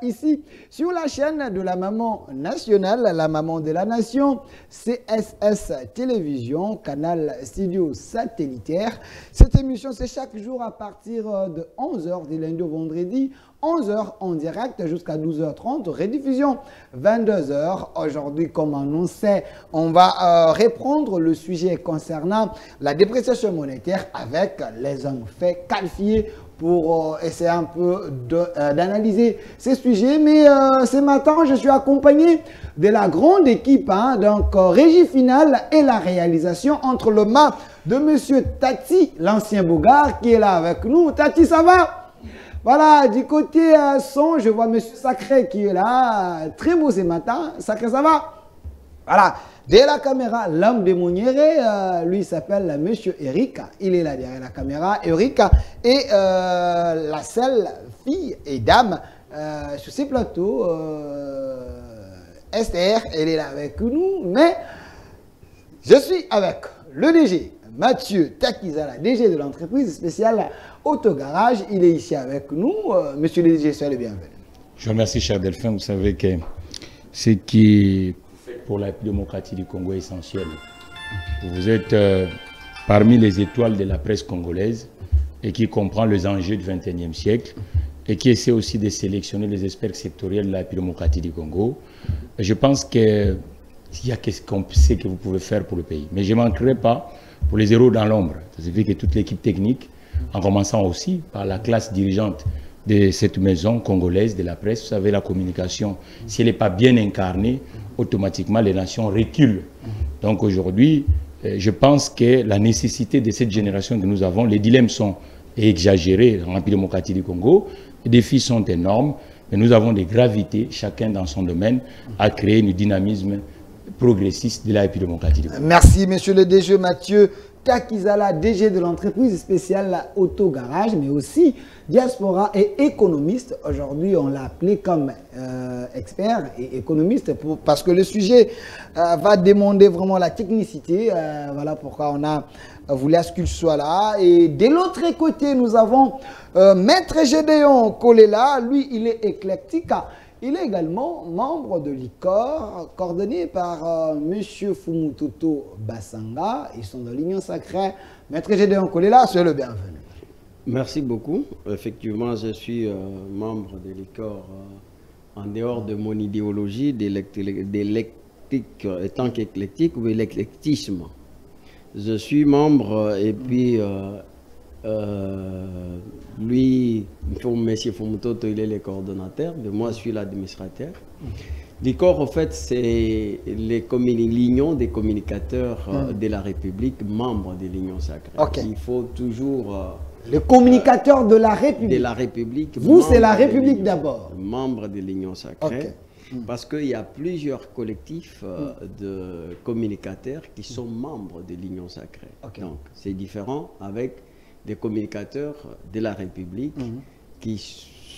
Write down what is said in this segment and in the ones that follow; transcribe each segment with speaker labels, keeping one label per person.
Speaker 1: Ici, sur la chaîne de la maman nationale, la maman de la nation, CSS Télévision, canal studio satellitaire. Cette émission, c'est chaque jour à partir de 11 h du lundi au vendredi, 11 h en direct jusqu'à 12 h 30, rediffusion 22 h. Aujourd'hui, comme annoncé, on va reprendre le sujet concernant la dépréciation monétaire avec les hommes faits qualifiés pour essayer un peu d'analyser ces sujets. Mais ce matin, je suis accompagné de la grande équipe, donc régie finale et la réalisation entre le mains de M. Tati, l'ancien Bougard, qui est là avec nous. Tati, ça va? Voilà, du côté son, je vois M. Sacré qui est là. Très beau ce matin. Sacré, ça va? Voilà. Derrière la caméra, l'homme de Mouniéré, lui s'appelle M. Eric. Il est là derrière la caméra. Eric et la seule fille et dame sur ces plateaux, Esther, elle est là avec nous. Mais je suis avec le DG, Mathieu Takizala, DG de l'entreprise spéciale Autogarage. Il est ici avec nous. Monsieur le DG, soyez le bienvenu.
Speaker 2: Je vous remercie, cher Delphin. Vous savez que ce qui pour la démocratie du Congo est essentiel. Vous êtes parmi les étoiles de la presse congolaise et qui comprend les enjeux du XXIe siècle et qui essaie aussi de sélectionner les experts sectoriels de la démocratie du Congo. Je pense qu'il y a ce qu'on sait que vous pouvez faire pour le pays. Mais je ne manquerai pas pour les héros dans l'ombre. Ça signifie que toute l'équipe technique, en commençant aussi par la classe dirigeante de cette maison congolaise de la presse, vous savez, la communication, si elle n'est pas bien incarnée, automatiquement les nations reculent. Donc aujourd'hui, je pense que la nécessité de cette génération que nous avons, les dilemmes sont exagérés dans la démocratie du Congo, les défis sont énormes, mais nous avons des gravités, chacun dans son domaine, à créer un dynamisme progressiste de la démocratie du Congo.
Speaker 1: Merci, monsieur le DG Mathieu Takizala, DG de l'entreprise spéciale Autogarage, mais aussi diaspora et économiste. Aujourd'hui, on l'a appelé comme expert et économiste parce que le sujet va demander vraiment la technicité. Voilà pourquoi on a voulu à ce qu'il soit là. Et de l'autre côté, nous avons Maître Gédéon Kolela. Lui, il est éclectique. Il est également membre de l'ICOR, coordonné par M. Fumutoto Bassanga. Ils sont dans l'Union sacrée. Maître Gédéon Kolela, soyez le bienvenu.
Speaker 3: Merci beaucoup. Effectivement, je suis membre de l'ICOR en dehors de mon idéologie d'électique, tant qu'éclectique ou l'éclectisme. Je suis membre et puis lui, M. Fumutoto, il est le coordonnateur, mais moi je suis l'administrateur. L'ICOR, en fait, c'est l'union des communicateurs de la République, membres de l'Union sacrée.
Speaker 1: Okay.
Speaker 3: Il faut toujours...
Speaker 1: le communicateur de la République.
Speaker 3: De la République.
Speaker 1: Vous, c'est la République d'abord.
Speaker 3: Membre de l'Union sacrée. Okay. Parce qu'il y a plusieurs collectifs de communicateurs qui sont membres de l'Union sacrée. Okay. Donc, c'est différent avec des communicateurs de la République qui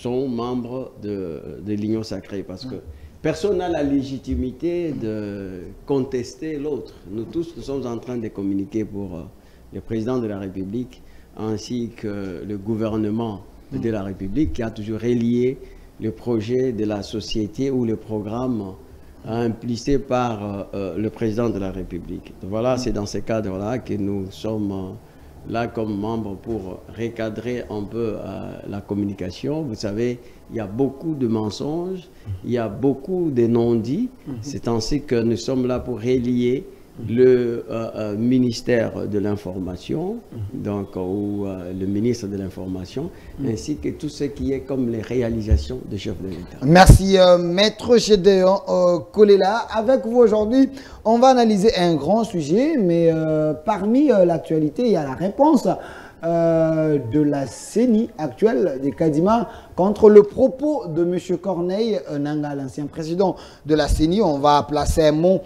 Speaker 3: sont membres de l'Union sacrée. Parce que personne n'a la légitimité de contester l'autre. Nous tous, nous sommes en train de communiquer pour le président de la République ainsi que le gouvernement de la République qui a toujours relié le projet de la société ou le programme implicé par le président de la République. Donc voilà, c'est dans ce cadre-là que nous sommes là comme membres pour recadrer un peu la communication. Vous savez, il y a beaucoup de mensonges, il y a beaucoup de non-dits. C'est ainsi que nous sommes là pour relier le ministère de l'Information, donc ou le ministre de l'Information, ainsi que tout ce qui est comme les réalisations des chefs de l'État.
Speaker 1: Merci, Maître Gédéon Kolela. Avec vous aujourd'hui, on va analyser un grand sujet, mais parmi l'actualité, il y a la réponse de la CENI actuelle de Kadima contre le propos de M. Corneille Nangaa, l'ancien président de la CENI. On va placer un mot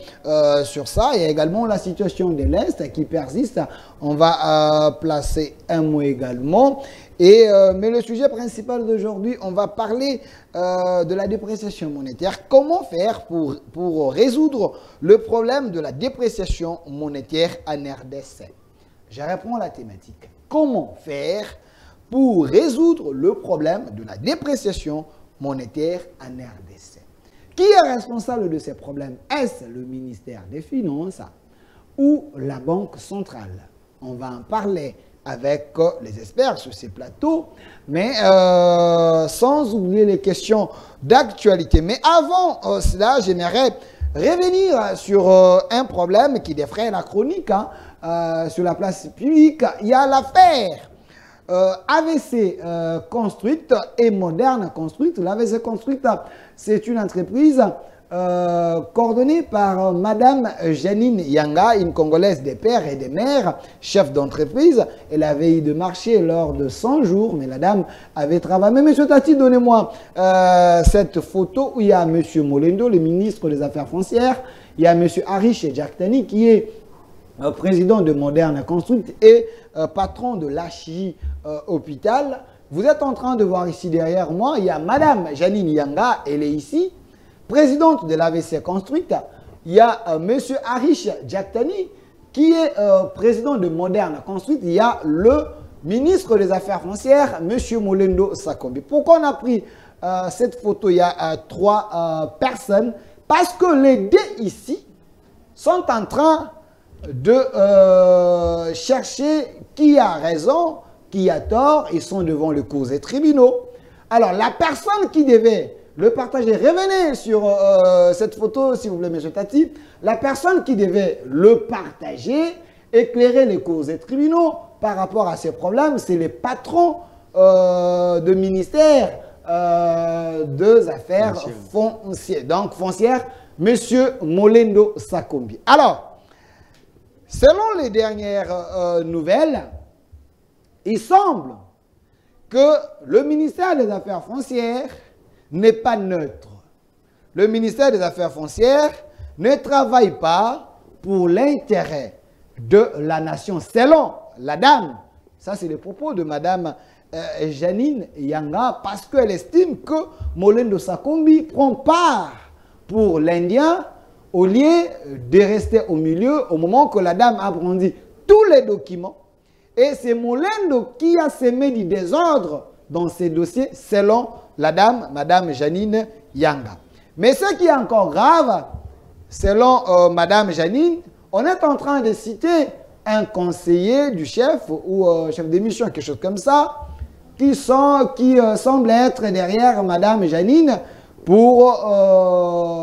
Speaker 1: sur ça. Il y a également la situation de l'Est qui persiste. On va placer un mot également. Mais le sujet principal d'aujourd'hui, on va parler de la dépréciation monétaire. Comment faire pour résoudre le problème de la dépréciation monétaire en RDC? Je réponds à la thématique. Comment faire pour résoudre le problème de la dépréciation monétaire en RDC. Qui est responsable de ces problèmes? Est-ce le ministère des Finances ou la Banque centrale? On va en parler avec les experts sur ces plateaux, mais sans oublier les questions d'actualité. Mais avant cela, j'aimerais revenir sur un problème qui défraie la chronique sur la place publique. Il y a l'affaire AVC construite et moderne construite. L'AVC construite, c'est une entreprise coordonnée par Madame Janine Yanga, une Congolaise des pères et des mères, chef d'entreprise. Elle avait eu de marché lors de 100 jours, mais la dame avait travaillé. Mais monsieur Tati, donnez-moi cette photo où il y a monsieur Molendo, le ministre des Affaires foncières. Il y a monsieur Harish Djaktani qui est président de Moderne Construite et patron de l'HJ Hôpital. Vous êtes en train de voir ici derrière moi, il y a Madame Janine Yanga, elle est ici, présidente de l'AVC Construite. Il y a monsieur Harish Djaktani qui est président de Moderne Construite. Il y a le ministre des Affaires foncières, monsieur Molendo Sakombi. Pourquoi on a pris cette photo? Il y a 3 personnes. Parce que les deux ici sont en train de chercher qui a raison, qui a tort. Ils sont devant le cours des tribunaux. Alors, la personne qui devait le partager, revenez sur cette photo, s'il vous plaît, M. Tati. La personne qui devait le partager, éclairer les causes des tribunaux par rapport à ces problèmes, c'est les patrons de ministère des Affaires foncières. Donc, foncières, M. Molendo Sakombi. Alors, selon les dernières nouvelles, il semble que le ministère des Affaires foncières n'est pas neutre. Le ministère des Affaires foncières ne travaille pas pour l'intérêt de la nation. Selon la dame, ça c'est les propos de Madame Janine Yanga, parce qu'elle estime que Molendo Sakombi prend part pour l'Indien au lieu de rester au milieu au moment que la dame a brandi tous les documents. Et c'est Molendo qui a semé du désordre dans ces dossiers selon la dame, Madame Janine Yanga. Mais ce qui est encore grave, selon Madame Janine, on est en train de citer un conseiller du chef ou chef de mission, quelque chose comme ça, qui semble être derrière Madame Janine pour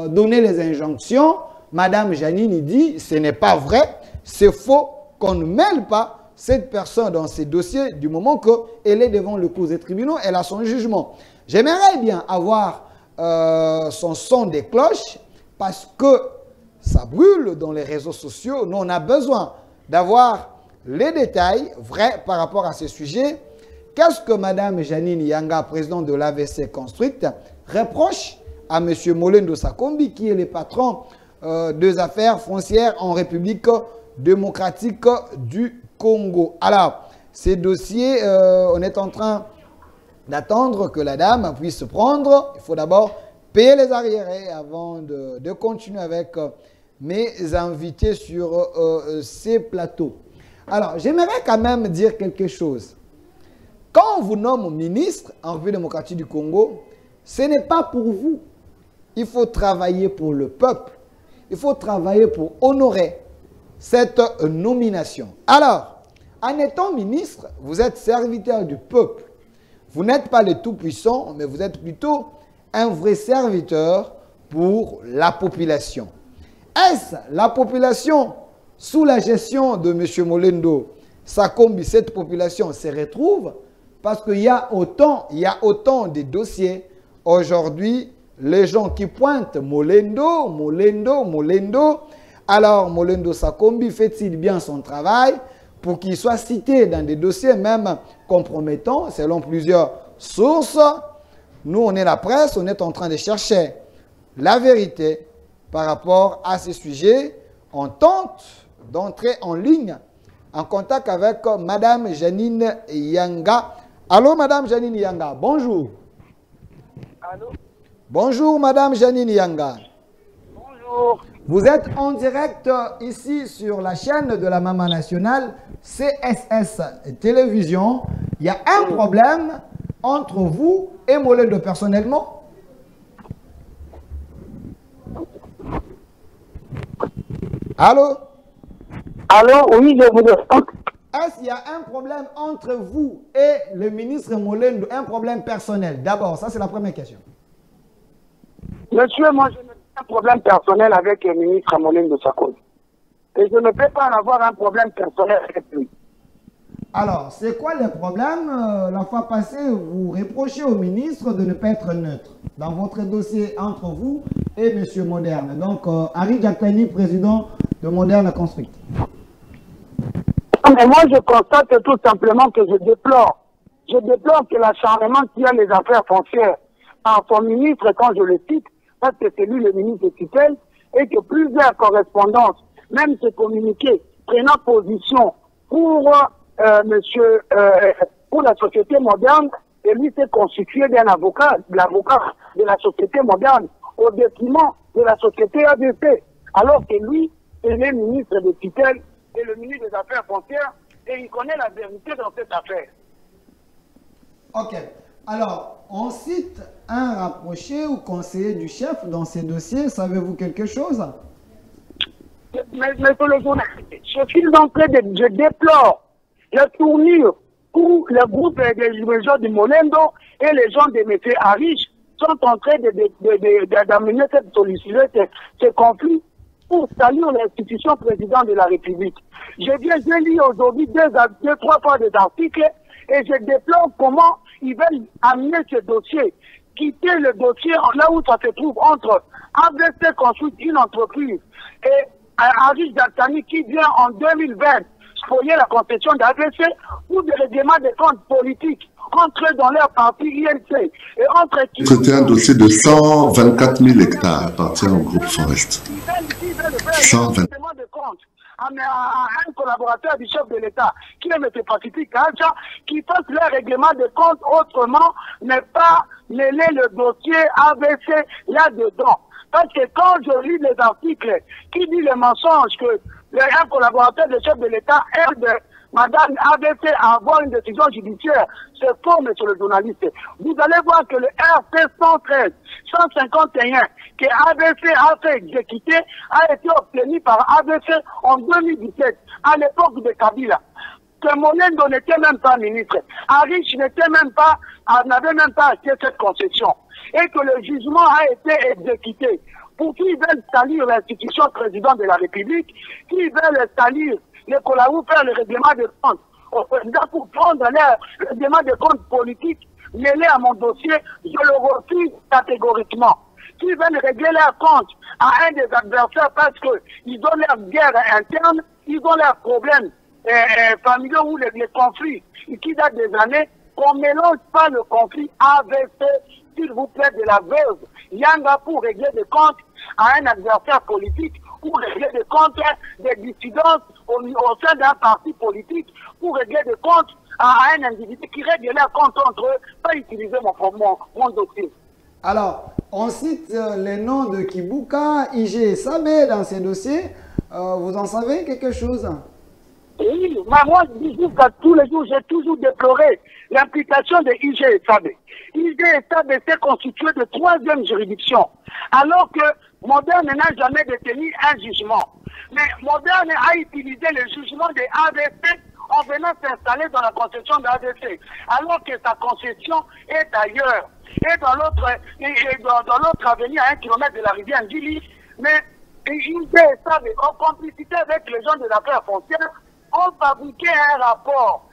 Speaker 1: donner les injonctions. Madame Janine dit, ce n'est pas vrai, c'est faux, qu'on ne mêle pas cette personne dans ces dossiers du moment qu'elle est devant le cours des tribunaux, elle a son jugement. J'aimerais bien avoir son son des cloches parce que ça brûle dans les réseaux sociaux. Nous, on a besoin d'avoir les détails vrais par rapport à ce sujet. Qu'est-ce que Mme Janine Yanga, présidente de l'AVC Construite, reproche à M. Molendo Sakombi, qui est le patron des affaires foncières en République démocratique du Congo? Alors, ces dossiers, on est en train d'attendre que la dame puisse prendre. Il faut d'abord payer les arriérés avant de continuer avec mes invités sur ces plateaux. Alors, j'aimerais quand même dire quelque chose. Quand on vous nomme ministre en République démocratique du Congo, ce n'est pas pour vous. Il faut travailler pour le peuple. Il faut travailler pour honorer cette nomination. Alors, en étant ministre, vous êtes serviteur du peuple. Vous n'êtes pas le tout-puissant, mais vous êtes plutôt un vrai serviteur pour la population. Est-ce la population, sous la gestion de M. Molendo Sakombi, cette population se retrouve? Parce qu'il y a autant de dossiers. Aujourd'hui, les gens qui pointent Molendo. Alors, Molendo Sakombi fait-il bien son travail pour qu'il soit cité dans des dossiers même compromettants, selon plusieurs sources? Nous, on est la presse, on est en train de chercher la vérité par rapport à ces sujets. On tente d'entrer en ligne, en contact avec Mme Janine Yanga. Allô, Mme Janine Yanga, bonjour.
Speaker 4: Allô?
Speaker 1: Bonjour, Mme Janine Yanga.
Speaker 4: Bonjour.
Speaker 1: Vous êtes en direct ici sur la chaîne de la Maman Nationale, CSS Télévision. Il y a un problème entre vous et Molendo personnellement? Allô?
Speaker 4: Allô, oui, je vous écoute.
Speaker 1: Est-ce qu'il y a un problème entre vous et le ministre Molendo, un problème personnel? D'abord, ça c'est la première question.
Speaker 4: Monsieur, moi je n'ai pas un problème personnel avec le ministre Molendo Sakoli. Et je ne peux pas en avoir un problème personnel avec lui.
Speaker 1: Alors, c'est quoi le problème? La fois passée, vous reprochez au ministre de ne pas être neutre dans votre dossier entre vous et M. Moderne. Donc, Henri Jacquani, président de Moderne Construct.
Speaker 4: Mais moi, je constate tout simplement que je déplore. Je déplore que l'acharnement qui a les affaires foncières par son ministre, quand je le cite, parce que c'est lui le ministre de tutelle, et que plusieurs correspondances, même se communiquer, prenant position pour pour la société moderne, et lui s'est constitué d'un avocat, l'avocat de la société moderne, au détriment de la société ADC, alors que lui, est le ministre de tutelle et le ministre des Affaires foncières, et il connaît la vérité dans cette affaire.
Speaker 1: Ok. Alors, on cite un rapproché ou conseiller du chef dans ces dossiers. Savez-vous quelque chose?
Speaker 4: Mais sur le journaliste, je déplore la tournure où le groupe des gens de Molendo et les gens de M. Arish sont en train d'amener cette solution, ce conflit, pour saluer l'institution présidente de la République. J'ai lu aujourd'hui trois fois des articles et je déplore comment ils veulent amener ce dossier, quitter le dossier là où ça se trouve entre ABC Construct, une entreprise, et Henri Jacquani qui vient en 2020 spolier la concession d'ABC pour des règlements de comptes politiques entre dans leur parti INC et entre...
Speaker 5: C'était un dossier de 124 000 hectares appartient au groupe Forest. 120
Speaker 4: de compte à un collaborateur du chef de l'État, qui est M. Pacifique Kacha, qui fasse leur règlement de compte autrement, mais pas mêler le dossier ABC là-dedans. Parce que quand je lis les articles qui disent le mensonge que un collaborateur du chef de l'État aide Madame ABC à avoir une décision judiciaire, c'est faux, monsieur le journaliste. Vous allez voir que le RC 113, 151, que ABC a fait exécuter, a été obtenu par ABC en 2017, à l'époque de Kabila. Que Molendo n'était même pas ministre. Arish n'avait même pas acheté cette concession. Et que le jugement a été exécuté. Pour qui veulent salir l'institution présidente de la République, qui veulent salir les collaborateurs, faire le règlement de compte au président pour prendre le règlement de compte politique mêlé à mon dossier, je le refuse catégoriquement. Qui veulent régler leur compte à un des adversaires parce qu'ils ont leur guerre interne, ils ont leurs problèmes familiaux ou les conflits qui datent des années, qu'on ne mélange pas le conflit avec, s'il vous plaît, de la veuve Yanga pour régler des comptes à un adversaire politique, pour régler des comptes des dissidences au sein d'un parti politique, pour régler des comptes à un individu qui règle leurs comptes entre eux, pas utiliser mon dossier. Alors,
Speaker 1: on cite les noms de Kibuka, IG et Sabé dans ces dossiers. Vous en savez quelque chose?
Speaker 4: Oui, moi, je dis jusqu'à tous les jours, j'ai toujours déploré l'implication de IG et Sabé. IG et Sabé s'est constitué de troisième juridiction, alors que Moderne n'a jamais détenu un jugement. Mais Moderne a utilisé le jugement de ADC en venant s'installer dans la concession d'ADC, alors que sa concession est ailleurs. Et dans l'autre avenue, à 1 kilomètre de la rivière Ngili, mais IG et Sabé, en complicité avec les gens de l'affaire foncière, ont fabriqué un rapport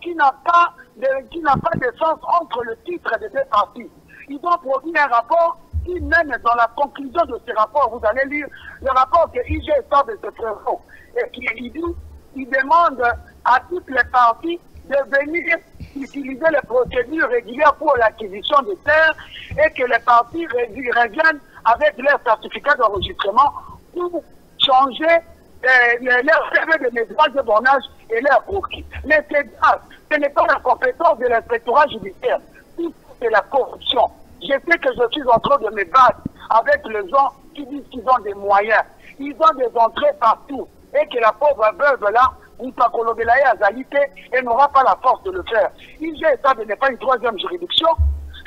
Speaker 4: qui n'a pas de sens entre le titre des deux parties. Ils ont produit un rapport qui mène dans la conclusion de ce rapport. Vous allez lire le rapport que IG sort de ce frérot et il demande à toutes les parties de venir utiliser les procédures régulières pour l'acquisition des terres et que les parties reviennent avec leur certificat d'enregistrement pour changer leur CV de métrage de bornage et leur croquis. Mais ce n'est pas la compétence de l'inspectorat judiciaire. C'est la corruption. Je sais que je suis en train de me battre avec les gens qui disent qu'ils ont des moyens. Ils ont des entrées partout. Et que la pauvre veuve là, ou pas Kolobelaye a zalité et n'aura pas la force de le faire. IG Sabé n'est pas une troisième juridiction.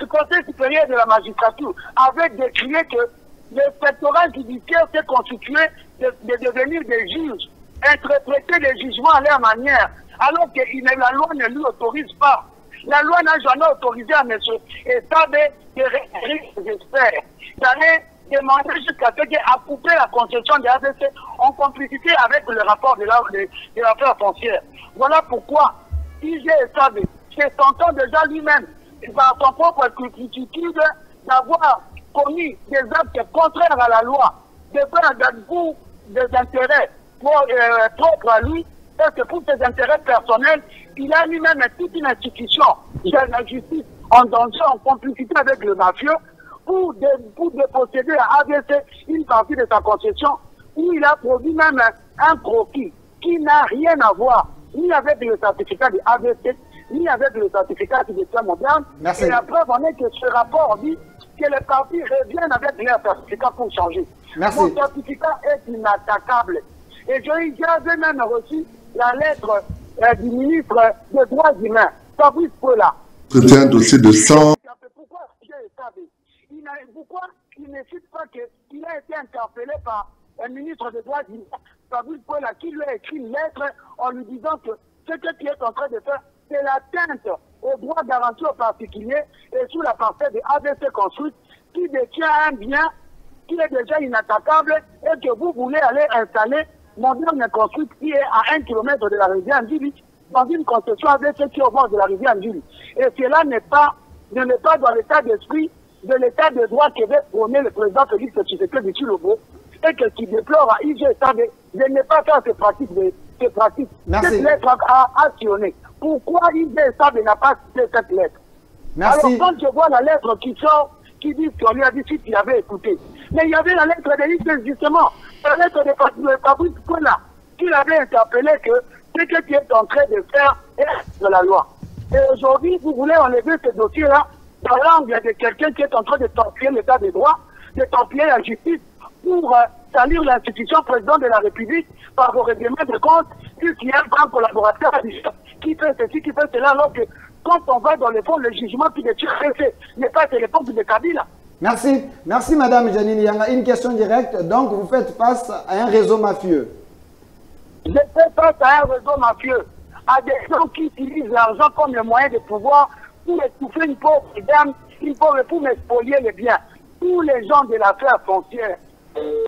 Speaker 4: Le Conseil supérieur de la magistrature avait décrié que l'inspectorat judiciaire s'est constitué de devenir des juges, interpréter les jugements à leur manière, alors que la loi ne lui autorise pas. La loi n'a jamais autorisé à M. Etabe de référer les experts, d'aller demander jusqu'à ce qu'il a coupé la concession de AVC en complicité avec le rapport de l'affaire foncière. Voilà pourquoi IG Etabe se sentant déjà lui-même, par son propre cultitude, d'avoir commis des actes contraires à la loi, de faire pour des intérêts propres à lui, parce que pour ses intérêts personnels, il a lui-même toute une institution de la justice en danger, en complicité avec le mafieux, pour déposséder à AVC une partie de sa concession, où il a produit même un croquis qui n'a rien à voir ni avec le certificat de AVC, ni avec le certificat de l'État moderne.
Speaker 1: Merci.
Speaker 4: Et la preuve en est que ce rapport dit que les partis reviennent avec leur certificat pour changer.
Speaker 1: Merci.
Speaker 4: Mon certificat est inattaquable. Et j'avais même reçu la lettre du ministre des Droits humains, Fabrice Pola.
Speaker 5: C'était un dossier de 100.
Speaker 4: Pourquoi il ne cite pas qu'il a été interpellé par un ministre des Droits humains, Fabrice Pola, qui lui a écrit une lettre en lui disant que ce que tu es en train de faire, c'est l'atteinte aux droits garantis aux particuliers et sous la parcelle de AVC Construite, qui détient un bien qui est déjà inattaquable et que vous voulez aller installer Moderne Construite qui est à 1 km de la rivière Ndili, dans une concession AVC qui est au bord de la rivière Ndili. Et cela n'est pas dans l'état d'esprit de l'état de droit que veut prôner le président Félix Tshisekedi Tshilombo, et que qui déplore à IG de ne pas faire ces pratiques.
Speaker 1: Merci.
Speaker 4: Cette lettre a actionné. Pourquoi IG n'a pas cité cette lettre?
Speaker 1: Merci.
Speaker 4: Alors quand je vois la lettre qui sort, qui dit qu'on lui a dit si tu avais écouté. Mais il y avait la lettre de IG justement, la lettre de Fabrice Pola, qui l'avait interpellé que ce que tu es en train de faire est de la loi. Et aujourd'hui, vous voulez enlever ce dossier-là dans l'angle de quelqu'un qui est en train de torpiller l'état des droits, de torpiller la justice pour salir l'institution président de la République par vos règlements de compte, puisqu'il y a un grand collaborateur qui fait ceci, qui fait cela, alors que quand on va dans le fond, le jugement qui est fait n'est pas à l'époque de Kabila.
Speaker 1: Merci. Merci, Madame Janine Yanga. Une question directe. Donc, vous faites face à un réseau mafieux.
Speaker 4: Je fais face à un réseau mafieux, à des gens qui utilisent l'argent comme le moyen de pouvoir pour étouffer une pauvre dame, pour m'expolier les biens. Tous les gens de l'affaire foncière, les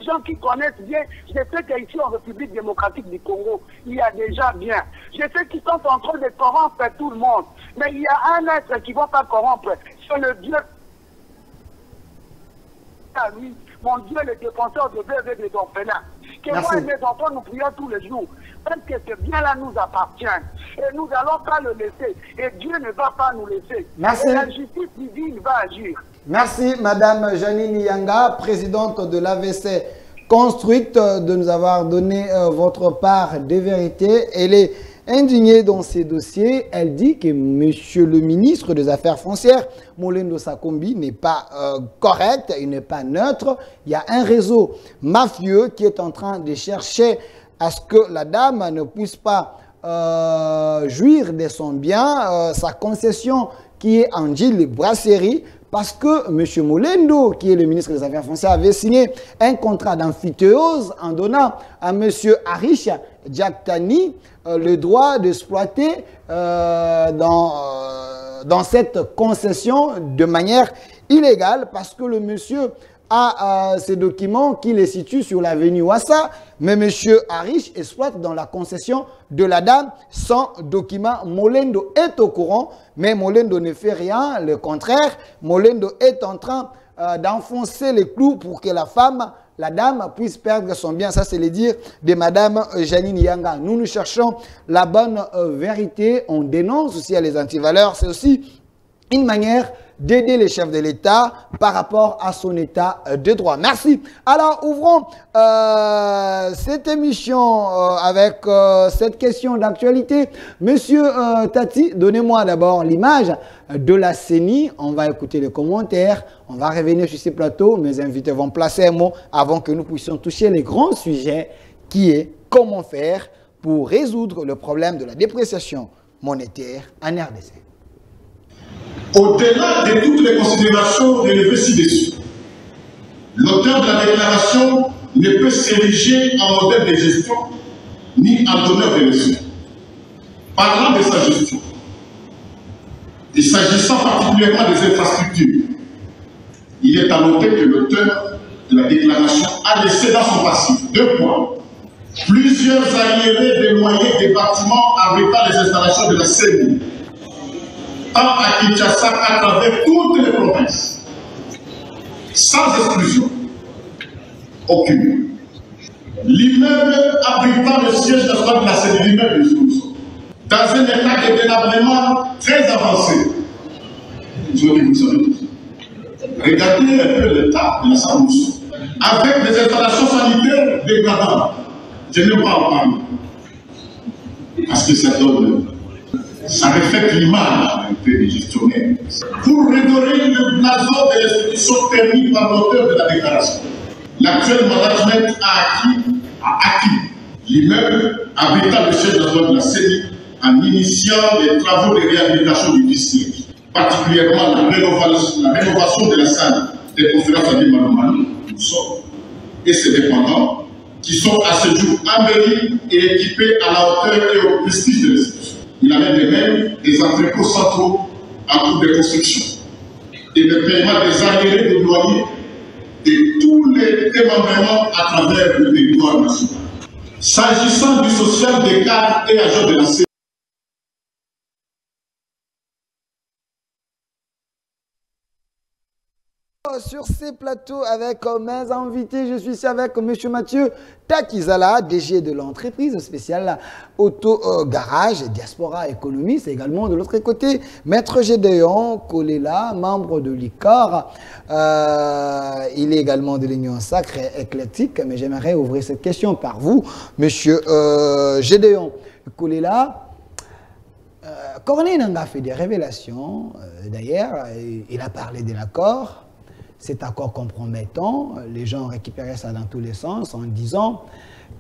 Speaker 4: gens qui connaissent bien, je sais qu'ici en République démocratique du Congo, il y a déjà bien. Je sais qu'ils sont en train de corrompre tout le monde. Mais il y a un être qui ne va pas corrompre. C'est le Dieu. À lui, mon Dieu, le défenseur de veuves et des orphelins. Que
Speaker 1: Merci.
Speaker 4: moi et mes enfants, nous prions tous les jours. Parce que ce bien-là nous appartient. Et nous n'allons pas le laisser. Et Dieu ne va pas nous laisser.
Speaker 1: Merci.
Speaker 4: Et la justice divine va agir.
Speaker 1: Merci, Madame Janine Yanga, présidente de l'AVC Construite, de nous avoir donné votre part des vérités. Elle est indignée dans ces dossiers. Elle dit que Monsieur le ministre des Affaires foncières, Molendo Sakombi, n'est pas correct, il n'est pas neutre. Il y a un réseau mafieux qui est en train de chercher à ce que la dame ne puisse pas jouir de son bien, sa concession qui est en Gilles Brasserie, parce que M. Molendo, qui est le ministre des Affaires foncières, avait signé un contrat d'amphithéose en donnant à M. Arish Djaktani le droit d'exploiter dans cette concession de manière illégale, parce que le monsieur a ces documents qui les situent sur l'avenue Ouassa, mais M. Arish exploite dans la concession de la dame sans document. Molendo est au courant, mais Molendo ne fait rien, le contraire. Molendo est en train d'enfoncer les clous pour que la dame puisse perdre son bien. Ça, c'est le dire de Mme Janine Yanga. Nous cherchons la bonne vérité. On dénonce aussi les antivaleurs. C'est aussi une manière d'aider les chefs de l'État par rapport à son état de droit. Merci. Alors, ouvrons cette émission avec cette question d'actualité. Monsieur Tati, donnez-moi d'abord l'image de la CENI. On va écouter les commentaires. On va revenir sur ces plateaux. Mes invités vont placer un mot avant que nous puissions toucher les grands sujets qui est comment faire pour résoudre le problème de la dépréciation monétaire en RDC.
Speaker 6: Au-delà de toutes les considérations relevées ci-dessus, L'auteur de la déclaration ne peut s'ériger en modèle de gestion ni en donneur de leçons. Parlant de sa gestion, et s'agissant particulièrement des infrastructures, il est à noter que l'auteur de la déclaration a laissé dans son passif 2 points. Plusieurs arriérés des moyens des bâtiments abritant les installations de la CENI, tant à Kinshasa qu'à travers toutes les provinces, sans exclusion aucune. L'immeuble abritant le siège national de la CENI, l'immeuble de Sousse, dans un état de délabrement très avancé. Je vous dis, vous savez tous. Regardez un peu l'état de la Samousse, avec des installations sanitaires dégradantes. Je ne vais pas en parler. Parce que ça reflète l'image un peu des gestionnaires. Pour redorer le blason de l'institution permis par l'auteur de la déclaration, l'actuel management a acquis l'immeuble abritant le chef de la CENI en initiant les travaux de réhabilitation du district, particulièrement la rénovation de la salle des conférences à Manoumani, et ses dépendants, qui sont à ce jour embellis et équipés à la hauteur et au prestige de l'institution. Il en est de même des entrepôts centraux en cours de construction et le paiement des arriérés de loyers de tous les démembrements à travers le territoire national. S'agissant du social des cadres et agents de la CENI,
Speaker 1: sur ces plateaux avec mes invités, je suis ici avec M. Mathieu Takizala, DG de l'entreprise spéciale Auto Garage Diaspora Économie. C'est également de l'autre côté Maître Gédéon Kolela, membre de l'ICOR. Il est également de l'Union Sacrée Éclectique, mais j'aimerais ouvrir cette question par vous, M. Gédéon Kolela. Corneille Nangaa fait des révélations. D'ailleurs, il a parlé de l'accord. Cet accord compromettant, les gens ont récupéré ça dans tous les sens en disant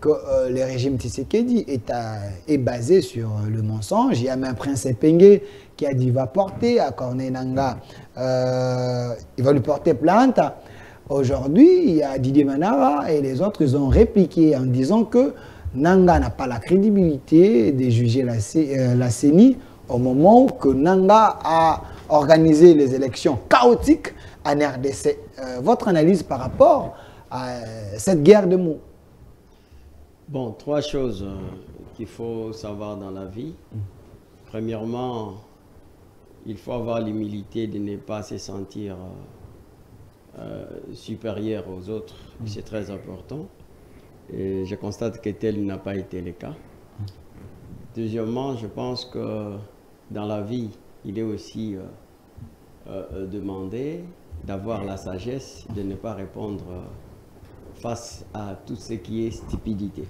Speaker 1: que le régime Tshisekedi est basé sur le mensonge. Il y a même Prince Epenge qui a dit qu'il va porter à Corneille Nangaa, il va lui porter plainte. Aujourd'hui, il y a Didier Manara et les autres, ils ont répliqué en disant que Nangaa n'a pas la crédibilité de juger la CENI au moment que Nangaa a organisé les élections chaotiques en RDC. Votre analyse par rapport à cette guerre de mots?
Speaker 3: Bon, 3 choses qu'il faut savoir dans la vie. Premièrement, il faut avoir l'humilité de ne pas se sentir supérieur aux autres. C'est très important. Et je constate que tel n'a pas été le cas. Deuxièmement, je pense que dans la vie, il est aussi demandé d'avoir la sagesse de ne pas répondre face à tout ce qui est stupidité.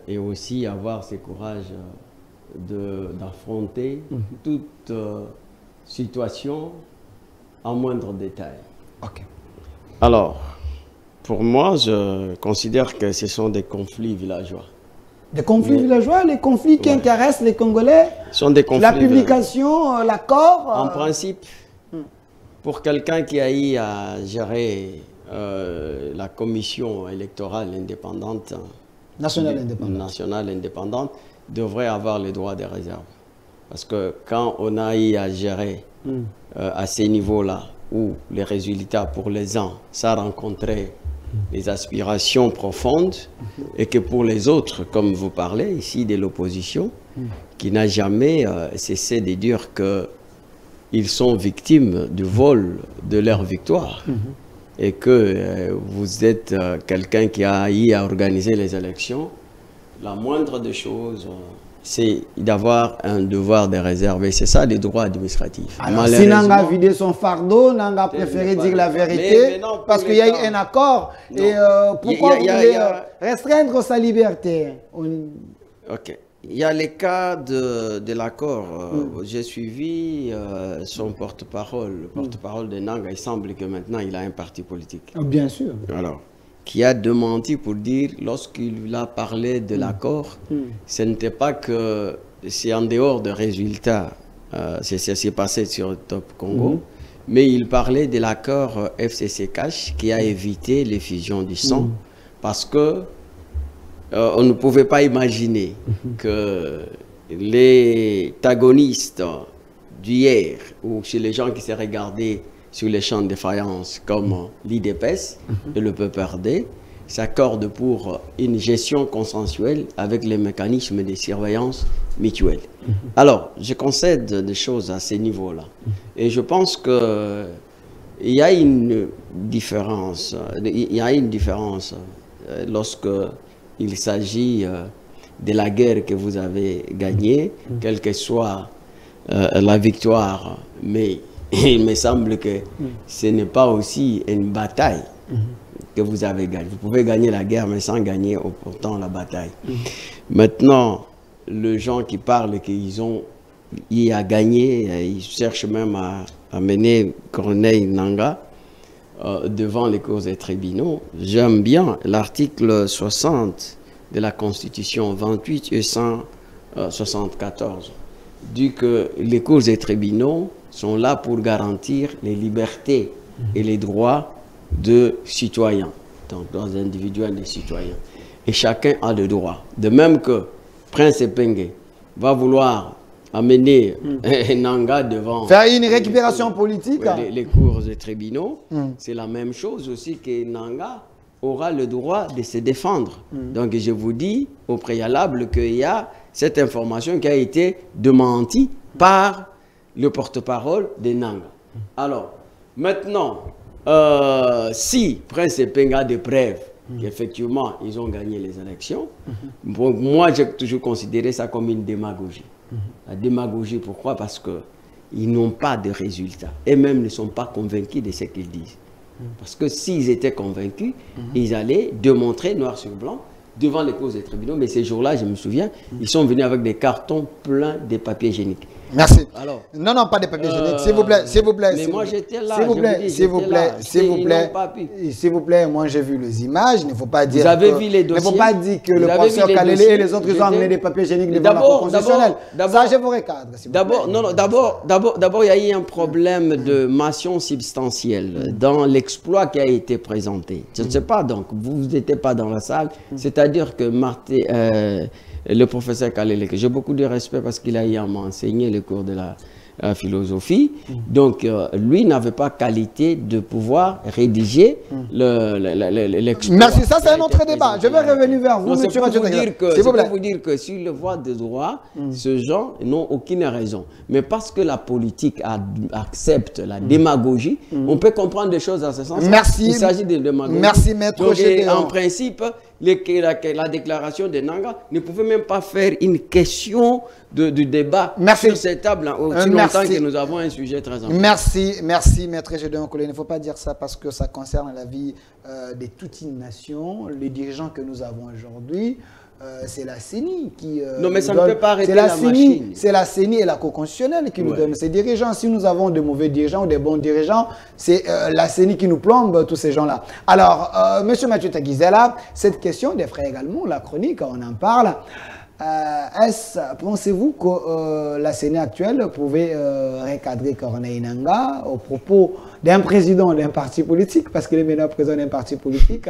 Speaker 3: Et aussi avoir ce courage d'affronter toute situation en moindre détail.
Speaker 1: Okay.
Speaker 3: Alors, pour moi, je considère que ce sont des conflits villageois.
Speaker 1: Des conflits villageois, les conflits qui intéressent les Congolais,
Speaker 3: sont des conflits
Speaker 1: la publication, l'accord.
Speaker 3: En principe, pour quelqu'un qui a eu à gérer la commission électorale indépendante, nationale indépendante, devrait avoir les droits de réserve. Parce que quand on a eu à gérer à ces niveaux-là, où les résultats pour les uns, ça rencontrait des aspirations profondes, et que pour les autres, comme vous parlez ici de l'opposition, qui n'a jamais cessé de dire qu'ils sont victimes du vol de leur victoire, et que vous êtes quelqu'un qui a eu à organiser les élections, la moindre des choses, c'est d'avoir un devoir de réserve. Et c'est ça les droits administratifs.
Speaker 1: Alors, si Nangaa a vidé son fardeau, Nangaa a préféré dire la vérité, non, parce qu'il y a eu un accord. Non. Et pourquoi vous voulez restreindre sa liberté?
Speaker 3: Ok. Il y a les cas de l'accord. J'ai suivi son porte-parole. Le porte-parole de Nangaa, il semble que maintenant il a un parti politique.
Speaker 1: Bien sûr.
Speaker 3: Alors, qui a demandé pour dire, lorsqu'il a parlé de l'accord, ce n'était pas que c'est en dehors des résultats, c'est passé sur Top Congo, mais il parlait de l'accord FCC Cash qui a évité l'effusion du sang parce que on ne pouvait pas imaginer que les antagonistes d'hier ou chez les gens qui s'est regardés sur les champs de faïence comme l'IDPS et le PPRD s'accordent pour une gestion consensuelle avec les mécanismes de surveillance mutuelle. Alors, je concède des choses à ces niveaux-là. Et je pense qu'il y a une différence. Lorsque il s'agit de la guerre que vous avez gagnée, quelle que soit la victoire, mais il me semble que ce n'est pas aussi une bataille que vous avez gagnée. Vous pouvez gagner la guerre, mais sans gagner pourtant la bataille. Maintenant, les gens qui parlent qu'ils ont à gagner, ils cherchent même à mener Corneille Nangaa devant les cours des tribunaux. J'aime bien l'article 60 de la Constitution 28 et 174 dit que les cours des tribunaux sont là pour garantir les libertés et les droits de citoyens, donc droits individuels des citoyens. Et chacun a le droit. De même que Prince Epenge va vouloir amener Nangaa devant...
Speaker 1: Faire une récupération politique.
Speaker 3: Les cours des tribunaux, c'est la même chose aussi que Nangaa aura le droit de se défendre. Donc je vous dis au préalable qu'il y a cette information qui a été démentie par le porte-parole de Nangaa. Alors, maintenant, si Prince Epenge a des preuves qu'effectivement ils ont gagné les élections, bon, moi j'ai toujours considéré ça comme une démagogie. La démagogie, pourquoi? Parce qu'ils n'ont pas de résultats et même ne sont pas convaincus de ce qu'ils disent. Parce que s'ils étaient convaincus, ils allaient démontrer noir sur blanc devant les causes des tribunaux. Mais ces jours-là, je me souviens, ils sont venus avec des cartons pleins de papiers hygiéniques.
Speaker 1: Merci.
Speaker 3: Alors,
Speaker 1: non, pas de papiers hygiéniques. S'il vous plaît, s'il vous plaît.
Speaker 3: Mais moi, j'étais là.
Speaker 1: S'il vous plaît, s'il vous plaît, moi j'ai vu les images. Il ne faut pas dire.
Speaker 3: Vous avez vu les dossiers.
Speaker 1: Il ne faut pas dire que le professeur Kalele et les autres, ils ont amené des papiers hygiéniques devant la Cour constitutionnelle. Ça, je vous recadre.
Speaker 3: D'abord, il y a eu un problème de mention substantielle dans l'exploit qui a été présenté. Je ne sais pas, donc, vous n'étiez pas dans la salle. C'est-à-dire que le professeur Kalele, que j'ai beaucoup de respect parce qu'il a eu à m'enseigner le cours de la philosophie, donc lui n'avait pas qualité de pouvoir rédiger l'exploit.
Speaker 1: Merci, ça c'est un autre débat. Je vais revenir vers vous,
Speaker 3: monsieur. C'est pour vous dire que sur le voie de droit, ces gens n'ont aucune raison. Mais parce que la politique accepte la démagogie, on peut comprendre des choses à ce sens.
Speaker 1: Merci.
Speaker 3: Il s'agit de démagogie.
Speaker 1: Merci, maître.
Speaker 3: Donc, en principe, la déclaration de Nangaa ne pouvait même pas faire une question du débat sur cette table, aussi longtemps que nous avons un sujet très important.
Speaker 1: Merci, maître Gédéon Collé. Il ne faut pas dire ça parce que ça concerne la vie de toute une nation. Les dirigeants que nous avons aujourd'hui, c'est la CENI qui...
Speaker 3: non, mais ça ne peut pas arrêter la machine.
Speaker 1: C'est la CENI et la Cour constitutionnelle qui nous donnent ces dirigeants. Si nous avons de mauvais dirigeants ou des bons dirigeants, c'est la CENI qui nous plombe, tous ces gens-là. Alors, monsieur Mathieu Taguizela, cette question des frais également, la chronique, on en parle. Pensez-vous que la CENI actuelle pouvait recadrer Corneille Nangaa au propos d'un président d'un parti politique, parce qu'il est maintenant président d'un parti politique?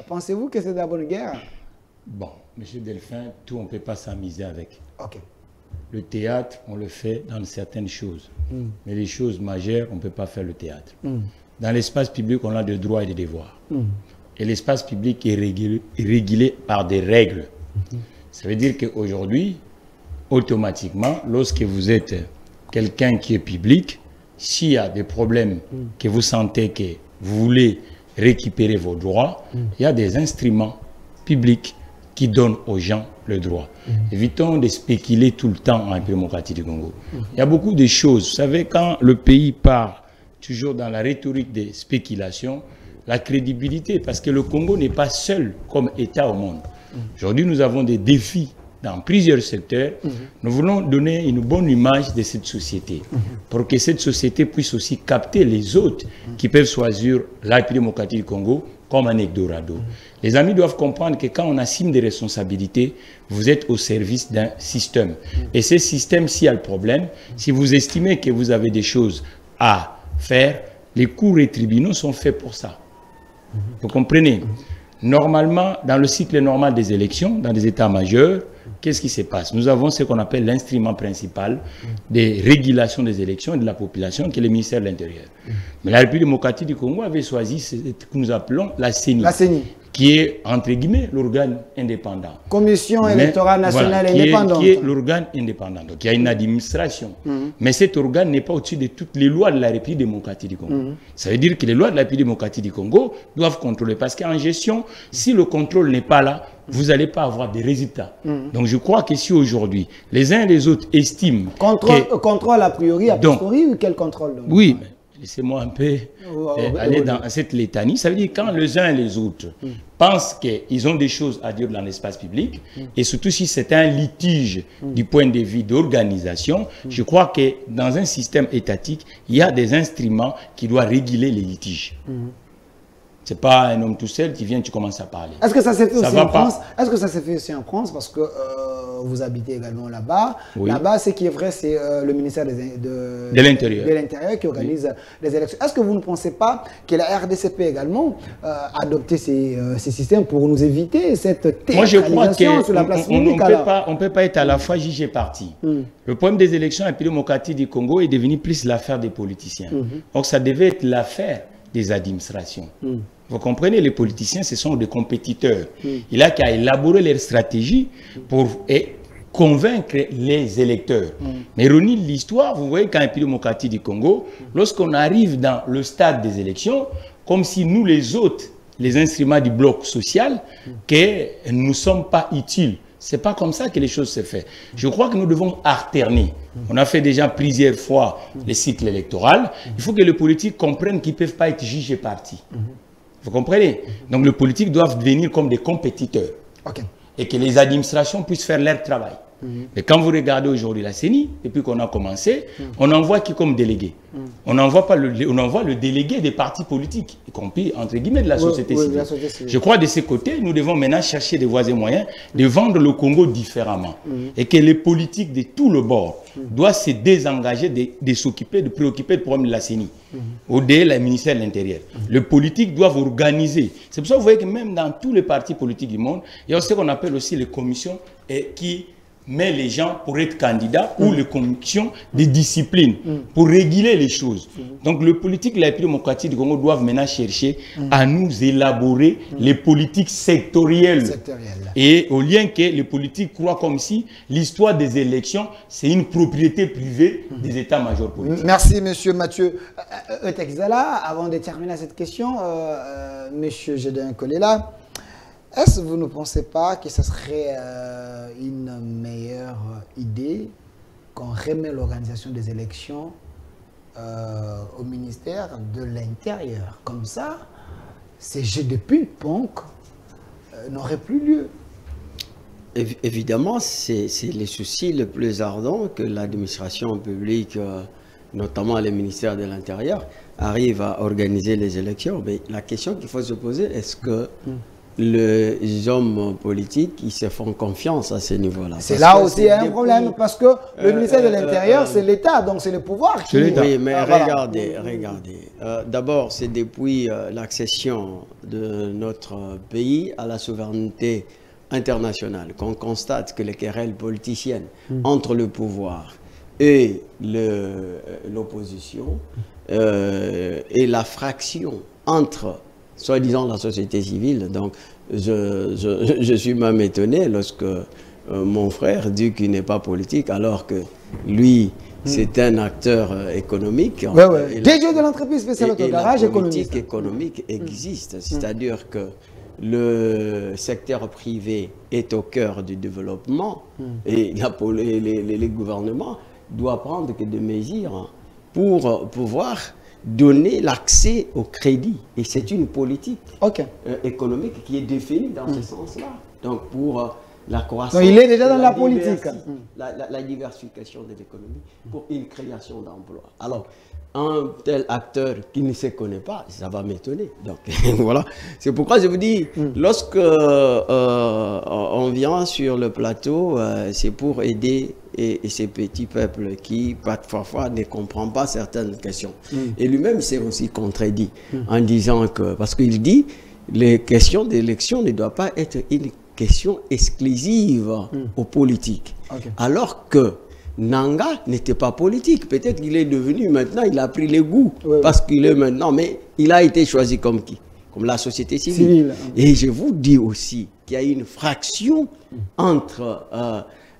Speaker 1: Pensez-vous que c'est de la bonne guerre?
Speaker 2: Bon, monsieur Delphin, tout on ne peut pas s'amuser avec.
Speaker 1: Ok.
Speaker 2: Le théâtre, on le fait dans certaines choses. Mais les choses majeures, on ne peut pas faire le théâtre. Dans l'espace public, on a des droits et des devoirs. Et l'espace public est régulé par des règles. Ça veut dire qu'aujourd'hui, automatiquement, lorsque vous êtes quelqu'un qui est public, s'il y a des problèmes que vous sentez que vous voulez récupérer vos droits, il y a des instruments publics qui donnent aux gens le droit. Évitons de spéculer tout le temps en République démocratique du Congo. Il y a beaucoup de choses. Vous savez, quand le pays part toujours dans la rhétorique des spéculations, la crédibilité, parce que le Congo n'est pas seul comme État au monde. Aujourd'hui, nous avons des défis dans plusieurs secteurs. Nous voulons donner une bonne image de cette société pour que cette société puisse aussi capter les autres qui peuvent choisir la République démocratique du Congo comme un Eldorado. Les amis doivent comprendre que quand on assume des responsabilités, vous êtes au service d'un système. Et ce système, s'il y a le problème, si vous estimez que vous avez des choses à faire. Les cours et tribunaux sont faits pour ça. Vous comprenez? Normalement, dans le cycle normal des élections, dans des états majeurs, qu'est-ce qui se passe? Nous avons ce qu'on appelle l'instrument principal des régulations des élections et de la population, qui est le ministère de l'Intérieur. Mais la République démocratique du Congo avait choisi ce que nous appelons la CENI. La CENI. Qui est, entre guillemets, l'organe indépendant. Commission électorale nationale indépendante. Qui est l'organe indépendant. Donc, il y a une administration. Mais cet organe n'est pas au-dessus de toutes les lois de la République démocratique du Congo. Ça veut dire que les lois de la République démocratique du Congo doivent contrôler. Parce qu'en gestion, si le contrôle n'est pas là, vous n'allez pas avoir des résultats. Donc, je crois que si aujourd'hui, les uns et les autres estiment... Contrôle a priori, a posteriori, ou quel contrôle donc? Oui, mais laissez-moi un peu aller dans cette létanie. Ça veut dire quand les uns et les autres pensent qu'ils ont des choses à dire dans l'espace public, et surtout si c'est un litige du point de vue d'organisation, je crois que dans un système étatique, il y a des instruments qui doivent réguler les litiges. C'est pas un homme tout seul qui vient, tu commences à parler. Est-ce que ça s'est fait aussi en France? Est-ce que ça s'est fait aussi en France? Parce que vous habitez également là-bas. Oui. Là-bas, ce qui est vrai, c'est le ministère de l'Intérieur qui organise les élections. Est-ce que vous ne pensez pas que la RDCP également a adopté ces systèmes pour nous éviter cette théâtralisation sur la place publique? On ne peut pas être à la fois juge et parti. Le problème des élections à démocratique du Congo est devenu plus l'affaire des politiciens. Donc ça devait être l'affaire des administrations. Vous comprenez, les politiciens, ce sont des compétiteurs. Il a qu'à élaborer leur stratégie pour convaincre les électeurs. Mais ironie de l'histoire, vous voyez qu'en République démocratique du Congo, lorsqu'on arrive dans le stade des élections, comme si nous les autres, les instruments du bloc social, que nous ne sommes pas utiles. Ce n'est pas comme ça que les choses se font. Je crois que nous devons alterner. On a fait déjà plusieurs fois les cycles électoraux. Il faut que les politiques comprennent qu'ils ne peuvent pas être jugés partis. Vous comprenez? Donc les politiques doivent devenir comme des compétiteurs. Et que les administrations puissent faire leur travail. Mais quand vous regardez aujourd'hui la CENI, depuis qu'on a commencé, on envoie qui comme délégué? On envoie le délégué des partis politiques, y compris entre guillemets de la société civile. Je crois de ce côté, nous devons maintenant chercher des voies et moyens de vendre le Congo différemment. Et que les politiques de tout le bord doivent se désengager de s'occuper, de préoccuper du problème de la CENI. Au-delà, le ministère de l'Intérieur. Les politiques doivent organiser. C'est pour ça que vous voyez que même dans tous les partis politiques du monde, il y a ce qu'on appelle aussi les commissions qui met les gens pour être candidats ou les commissions de discipline pour réguler les choses. Donc, le politique de la République démocratique du Congo doivent maintenant chercher à nous élaborer les politiques sectorielles. Et au lien que les politiques croient comme si l'histoire des élections, c'est une propriété privée des états-majors politiques.
Speaker 1: Merci, M. Mathieu Eutekzala. Avant de terminer cette question, M. Gédéon Kolela, est-ce que vous ne pensez pas que ce serait une meilleure idée qu'on remet l'organisation des élections au ministère de l'Intérieur? Comme ça, ces jeux de ping-pong n'auraient plus lieu.
Speaker 3: Évidemment, c'est le souci le plus ardent que l'administration publique, notamment les ministères de l'Intérieur, arrive à organiser les élections. Mais la question qu'il faut se poser, est-ce que les hommes politiques, ils se font confiance à ce niveau-là?
Speaker 1: C'est là aussi un problème, parce que le ministère de l'Intérieur, c'est l'État, donc c'est le pouvoir qui...
Speaker 3: Oui, mais regardez. D'abord, c'est depuis l'accession de notre pays à la souveraineté internationale qu'on constate que les querelles politiciennes entre le pouvoir et l'opposition et la fraction entre soi-disant la société civile. Donc, je suis même étonné lorsque mon frère dit qu'il n'est pas politique, alors que lui, c'est un acteur économique.
Speaker 1: DG de l'entreprise spéciale autogarage économique.
Speaker 3: Économique existe, c'est-à-dire que le secteur privé est au cœur du développement et les gouvernements doivent prendre des mesures pour pouvoir donner l'accès au crédit. Et c'est une politique économique qui est définie dans ce sens-là. Donc pour la croissance...
Speaker 1: Donc il est déjà dans la politique.
Speaker 3: La diversification de l'économie pour une création d'emplois. Alors, un tel acteur qui ne se connaît pas, ça va m'étonner. Donc voilà, c'est pourquoi je vous dis, lorsque on vient sur le plateau, c'est pour aider et ces petits peuples qui, parfois, ne comprennent pas certaines questions. Et lui-même s'est aussi contredit en disant que, parce qu'il dit, les questions d'élection ne doivent pas être une question exclusive aux politiques. Alors que Nanga n'était pas politique. Peut-être qu'il est devenu maintenant, il a pris les goûts, parce qu'il est maintenant, mais il a été choisi comme qui? Comme la société civile. Et je vous dis aussi qu'il y a une fraction entre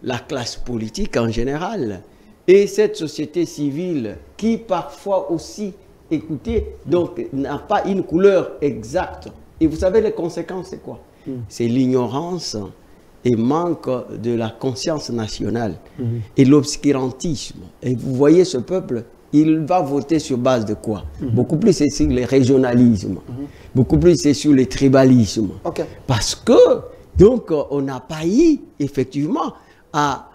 Speaker 3: la classe politique en général et cette société civile qui parfois aussi, écoutez, donc n'a pas une couleur exacte. Et vous savez les conséquences, c'est quoi? C'est l'ignorance et manque de la conscience nationale et l'obscurantisme. Et vous voyez ce peuple, il va voter sur base de quoi? Beaucoup plus c'est sur le régionalisme, beaucoup plus c'est sur le tribalisme. Parce que, donc, on n'a pas eu, effectivement, à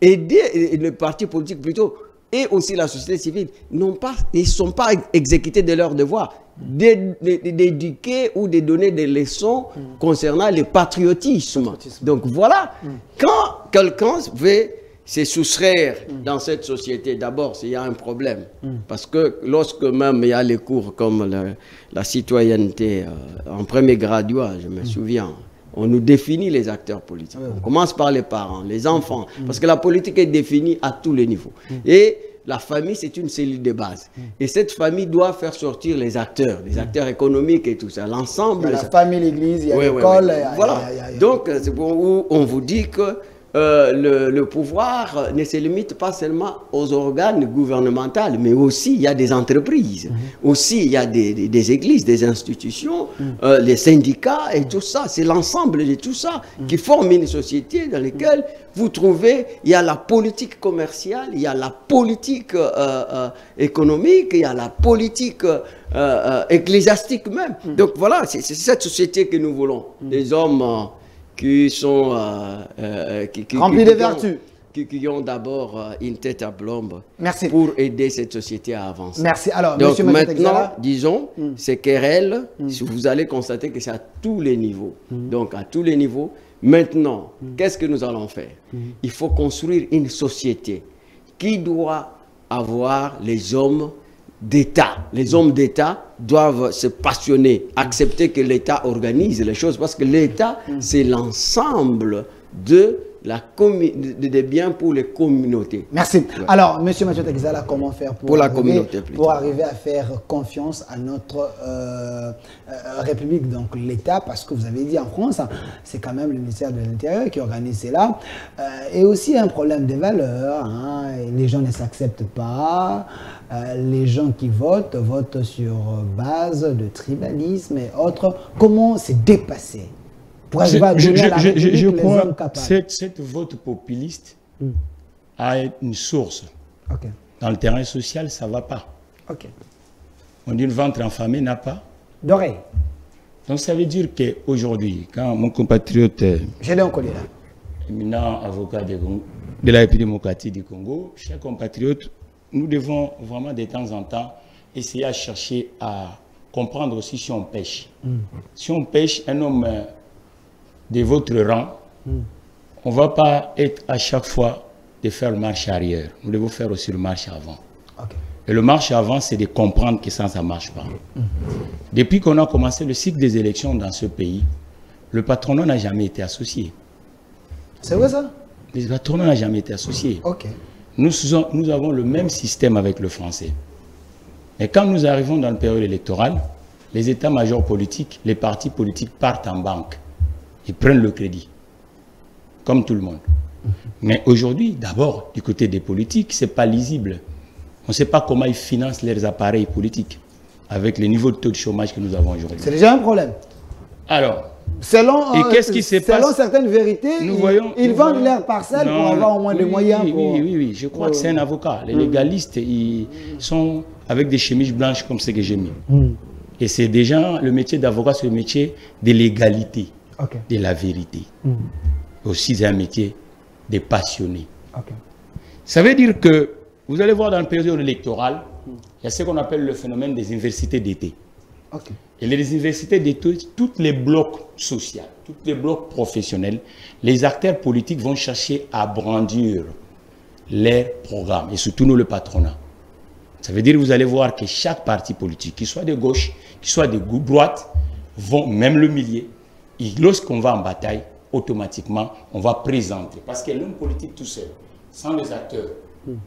Speaker 3: aider les partis politiques plutôt, et aussi la société civile, ils ne sont pas exécutés de leur devoir d'éduquer ou de donner des leçons concernant le patriotisme. Donc voilà, quand quelqu'un veut se soustraire dans cette société, d'abord, il y a un problème. Parce que lorsque même il y a les cours comme la citoyenneté en premier graduat, je me souviens, on nous définit les acteurs politiques. On commence par les parents, les enfants, parce que la politique est définie à tous les niveaux. Et la famille, c'est une cellule de base. Et cette famille doit faire sortir les acteurs économiques et tout ça. L'ensemble.
Speaker 1: Il y a la famille, l'église, il y a l'école.
Speaker 3: Voilà. Donc, c'est pour où on vous dit que le pouvoir ne se limite pas seulement aux organes gouvernementaux, mais aussi il y a des entreprises, aussi il y a des églises, des institutions, les syndicats et tout ça. C'est l'ensemble de tout ça qui forme une société dans laquelle vous trouvez, il y a la politique commerciale, il y a la politique économique, il y a la politique ecclésiastique même. Donc voilà, c'est cette société que nous voulons. Des hommes qui sont
Speaker 1: remplis de vertus,
Speaker 3: qui ont d'abord une tête à plomb.
Speaker 1: Merci.
Speaker 3: Pour aider cette société à avancer.
Speaker 1: Merci. Alors,
Speaker 3: donc
Speaker 1: monsieur
Speaker 3: maintenant, disons, ces querelles, vous allez constater que c'est à tous les niveaux. Donc à tous les niveaux. Maintenant, qu'est-ce que nous allons faire? Il faut construire une société qui doit avoir les hommes d'État. Les hommes d'État doivent se passionner, accepter que l'État organise les choses, parce que l'État, c'est l'ensemble des biens pour les communautés.
Speaker 1: Merci. Alors, monsieur Mathieu Tekzala, comment faire pour arriver à faire confiance à notre République, donc l'État, parce que vous avez dit en France, c'est quand même le ministère de l'Intérieur qui organise cela, et aussi un problème de valeurs, les gens ne s'acceptent pas, les gens qui votent sur base de tribalisme et autres. Comment se dépasser pour arriver à donner à la République les hommes capables?
Speaker 2: Cette vote populiste a une source. Dans le terrain social, ça ne va pas. On dit une ventre enfamé n'a pas
Speaker 1: d'oreille.
Speaker 2: Donc ça veut dire qu'aujourd'hui, quand mon compatriote, éminent avocat de la République démocratique du Congo, chers compatriotes, nous devons vraiment de temps en temps essayer à chercher à comprendre aussi si on pêche. Si on pêche, un homme de votre rang, on ne va pas être à chaque fois de faire le marche arrière. Nous devons faire aussi le marche avant. Et le marche avant, c'est de comprendre que ça ne marche pas. Depuis qu'on a commencé le cycle des élections dans ce pays, le patronat n'a jamais été associé.
Speaker 1: C'est vrai ça?
Speaker 2: Le patronat n'a jamais été associé. Nous avons le même système avec le français. Et quand nous arrivons dans la période électorale, les états-majors politiques, les partis politiques partent en banque. Ils prennent le crédit, comme tout le monde. Mais aujourd'hui, d'abord, du côté des politiques, ce n'est pas lisible. On ne sait pas comment ils financent leurs appareils politiques avec les niveaux de taux de chômage que nous avons aujourd'hui.
Speaker 1: C'est déjà un problème.
Speaker 2: Alors,
Speaker 1: selon certaines vérités, ils vendent leurs parcelles pour avoir au moins des moyens.
Speaker 2: Oui, je crois que c'est un avocat. Les légalistes, ils sont avec des chemises blanches comme ce que j'ai mis. Et c'est déjà le métier d'avocat, c'est le métier de l'égalité, de la vérité. Aussi, c'est un métier de passionné. Ça veut dire que, vous allez voir dans la période électorale, il y a ce qu'on appelle le phénomène des universités d'été. Et les universités d'été, tous les blocs sociaux, tous les blocs professionnels, les acteurs politiques vont chercher à brandir leurs programmes et surtout nous le patronat. Ça veut dire que vous allez voir que chaque parti politique, qu'il soit de gauche, qu'il soit de droite, vont, même le milieu, et lorsqu'on va en bataille, automatiquement, on va présenter. Parce que l'homme politique tout seul, sans les acteurs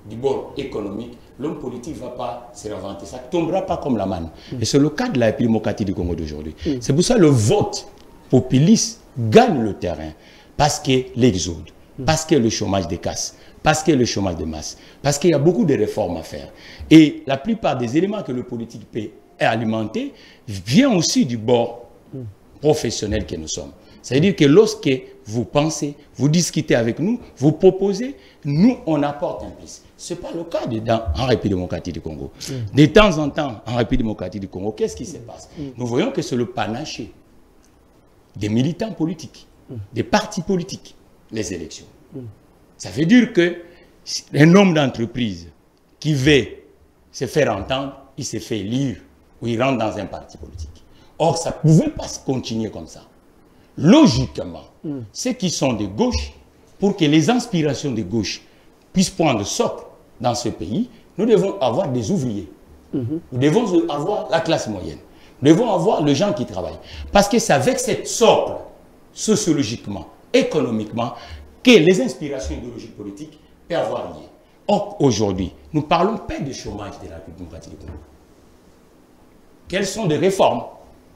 Speaker 2: du bord économique, l'homme politique ne va pas se réinventer. Ça ne tombera pas comme la manne. Et c'est le cas de la République démocratique du Congo d'aujourd'hui. C'est pour ça que le vote populiste gagne le terrain. Parce que l'exode, parce que le chômage des casses, parce que le chômage de masse, parce qu'il y a beaucoup de réformes à faire. Et la plupart des éléments que le politique peut alimenter viennent aussi du bord professionnel que nous sommes. C'est-à-dire que lorsque vous pensez, vous discutez avec nous, vous proposez, nous, on apporte un plus. Ce n'est pas le cas en République démocratique du Congo. De temps en temps, en République démocratique du Congo, qu'est-ce qui se passe? Nous voyons que c'est le panaché des militants politiques, des partis politiques, les élections. Ça veut dire qu'un homme d'entreprise qui veut se faire entendre, il se fait élire ou il rentre dans un parti politique. Or, ça ne pouvait pas se continuer comme ça. Logiquement, ceux qui sont de gauche, pour que les inspirations de gauche puissent prendre socle dans ce pays, nous devons avoir des ouvriers. Nous devons avoir la classe moyenne. Nous devons avoir les gens qui travaillent. Parce que c'est avec cette socle, sociologiquement, économiquement, que les inspirations idéologiques politiques peuvent avoir lieu. Or, aujourd'hui, nous parlons pas de chômage de la République démocratique du Congo. Quelles sont les réformes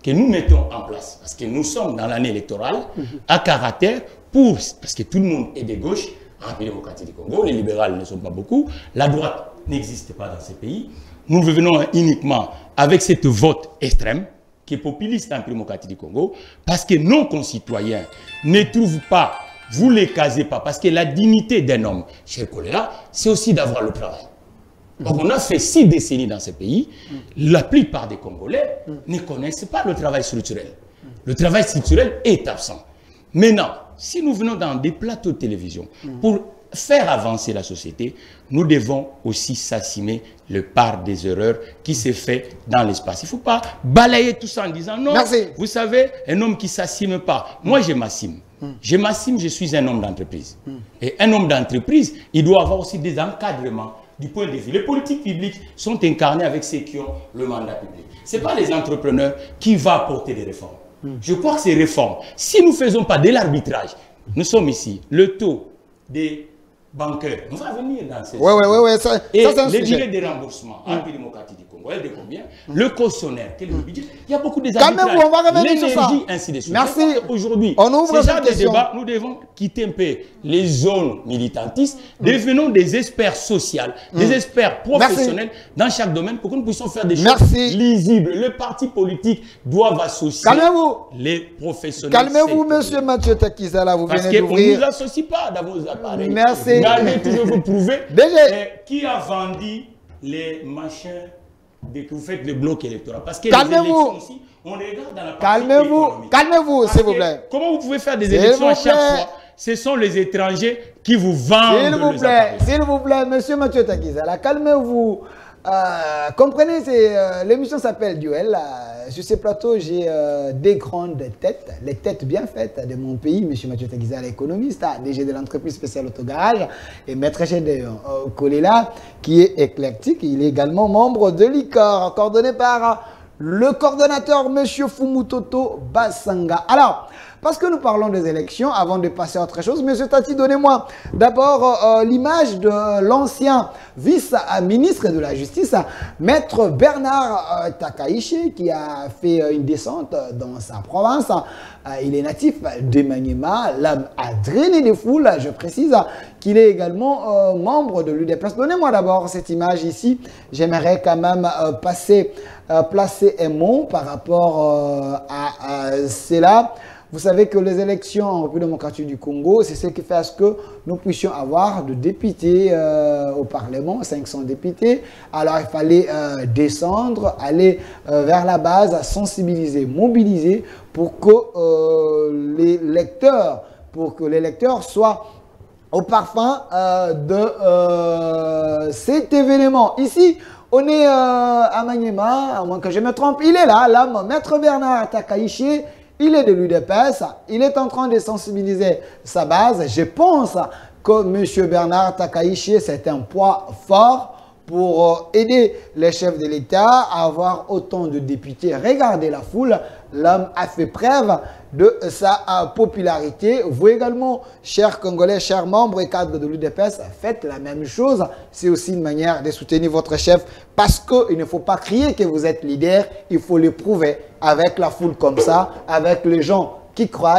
Speaker 2: que nous mettons en place? Parce que nous sommes dans l'année électorale à caractère parce que tout le monde est de gauche en République démocratique du Congo, les libéraux ne sont pas beaucoup, la droite n'existe pas dans ces pays. Nous venons uniquement avec cette vote extrême qui est populiste en République démocratique du Congo parce que nos concitoyens ne trouvent pas, vous ne les casez pas, parce que la dignité d'un homme, chers collègues, c'est aussi d'avoir le travail. Donc on a fait 6 décennies dans ce pays, la plupart des Congolais ne connaissent pas le travail structurel. Le travail structurel est absent. Maintenant, si nous venons dans des plateaux de télévision pour faire avancer la société, nous devons aussi s'assumer le part des erreurs qui s'est fait dans l'espace. Il ne faut pas balayer tout ça en disant non, vous savez, un homme qui ne s'assume pas. Moi, je m'assume. Je m'assume, je suis un homme d'entreprise. Et un homme d'entreprise, il doit avoir aussi des encadrements du point de vue. Les politiques publiques sont incarnées avec ceux qui ont le mandat public. Ce n'est pas les entrepreneurs qui vont apporter des réformes. Je crois que ces réformes, si nous ne faisons pas de l'arbitrage, nous sommes ici, le taux des bancaires, on va venir dans ces...
Speaker 1: Ça,
Speaker 2: et
Speaker 1: ça, c'est un
Speaker 2: les
Speaker 1: sujet.
Speaker 2: délais de remboursement en République démocratique du Congo, elle est de combien? Le cautionnaire, quel est le budget? Il y a beaucoup des arbitrages.
Speaker 1: Calmez-vous, on va revenir sur ça.
Speaker 2: Ainsi de suite.
Speaker 1: Merci.
Speaker 2: Aujourd'hui,
Speaker 1: On ouvre
Speaker 2: ce genre
Speaker 1: cette
Speaker 2: de
Speaker 1: question.
Speaker 2: débat, nous devons quitter un peu les zones militantistes, devenons des experts sociaux, des experts professionnels dans chaque domaine pour que nous puissions faire des choses lisibles. Les partis politiques doivent associer les professionnels.
Speaker 1: Calmez-vous, monsieur Mathieu Takizala, vous
Speaker 2: Parce
Speaker 1: venez
Speaker 2: qu'on ne
Speaker 1: d'ouvrir.
Speaker 2: nous associe pas dans vos appareils.
Speaker 1: Merci.
Speaker 2: Vous allez toujours vous prouver qui a vendu les machins que vous faites le bloc électoral. Parce que les élections aussi, on regarde dans la partie économique.
Speaker 1: Calmez-vous, s'il vous plaît.
Speaker 2: Comment vous pouvez faire des élections à chaque fois? Ce sont les étrangers qui vous vendent.
Speaker 1: S'il vous plaît, monsieur Mathieu Takizala, calmez-vous. Comprenez, l'émission s'appelle Duel. Sur ces plateaux, j'ai des grandes têtes, les têtes bien faites de mon pays. Monsieur Mathieu Takizala, économiste, DG de l'entreprise spéciale Autogarage, et maître Gédéon Kolela, qui est éclectique. Il est également membre de l'ICOR, coordonné par le coordonnateur monsieur Fumutoto Basanga. Alors, parce que nous parlons des élections, avant de passer à autre chose, monsieur Tati, donnez-moi d'abord l'image de l'ancien vice-ministre de la Justice, maître Bernard Takaichi, qui a fait une descente dans sa province. Il est natif de Maniema, l'âme a drainé des foules, je précise qu'il est également membre de l'UDPS. Donnez-moi d'abord cette image ici. J'aimerais quand même placer un mot par rapport à cela. Vous savez que les élections en République démocratique du Congo, c'est ce qui fait à ce que nous puissions avoir de députés au Parlement, 500 députés. Alors il fallait descendre, aller vers la base, sensibiliser, mobiliser pour que les lecteurs soient au parfum de cet événement. Ici, on est à Maniema, à moins que je me trompe, il est là, maître Bernard Takaichi. Il est de l'UDPS, il est en train de sensibiliser sa base. Je pense que M. Bernard Takaichi, c'est un poids fort pour aider les chefs de l'État à avoir autant de députés. Regardez la foule, l'homme a fait preuve de sa popularité. Vous également, chers Congolais, chers membres et cadres de l'UDPS, faites la même chose. C'est aussi une manière de soutenir votre chef parce qu'il ne faut pas crier que vous êtes leader, il faut le prouver avec la foule comme ça, avec les gens qui croient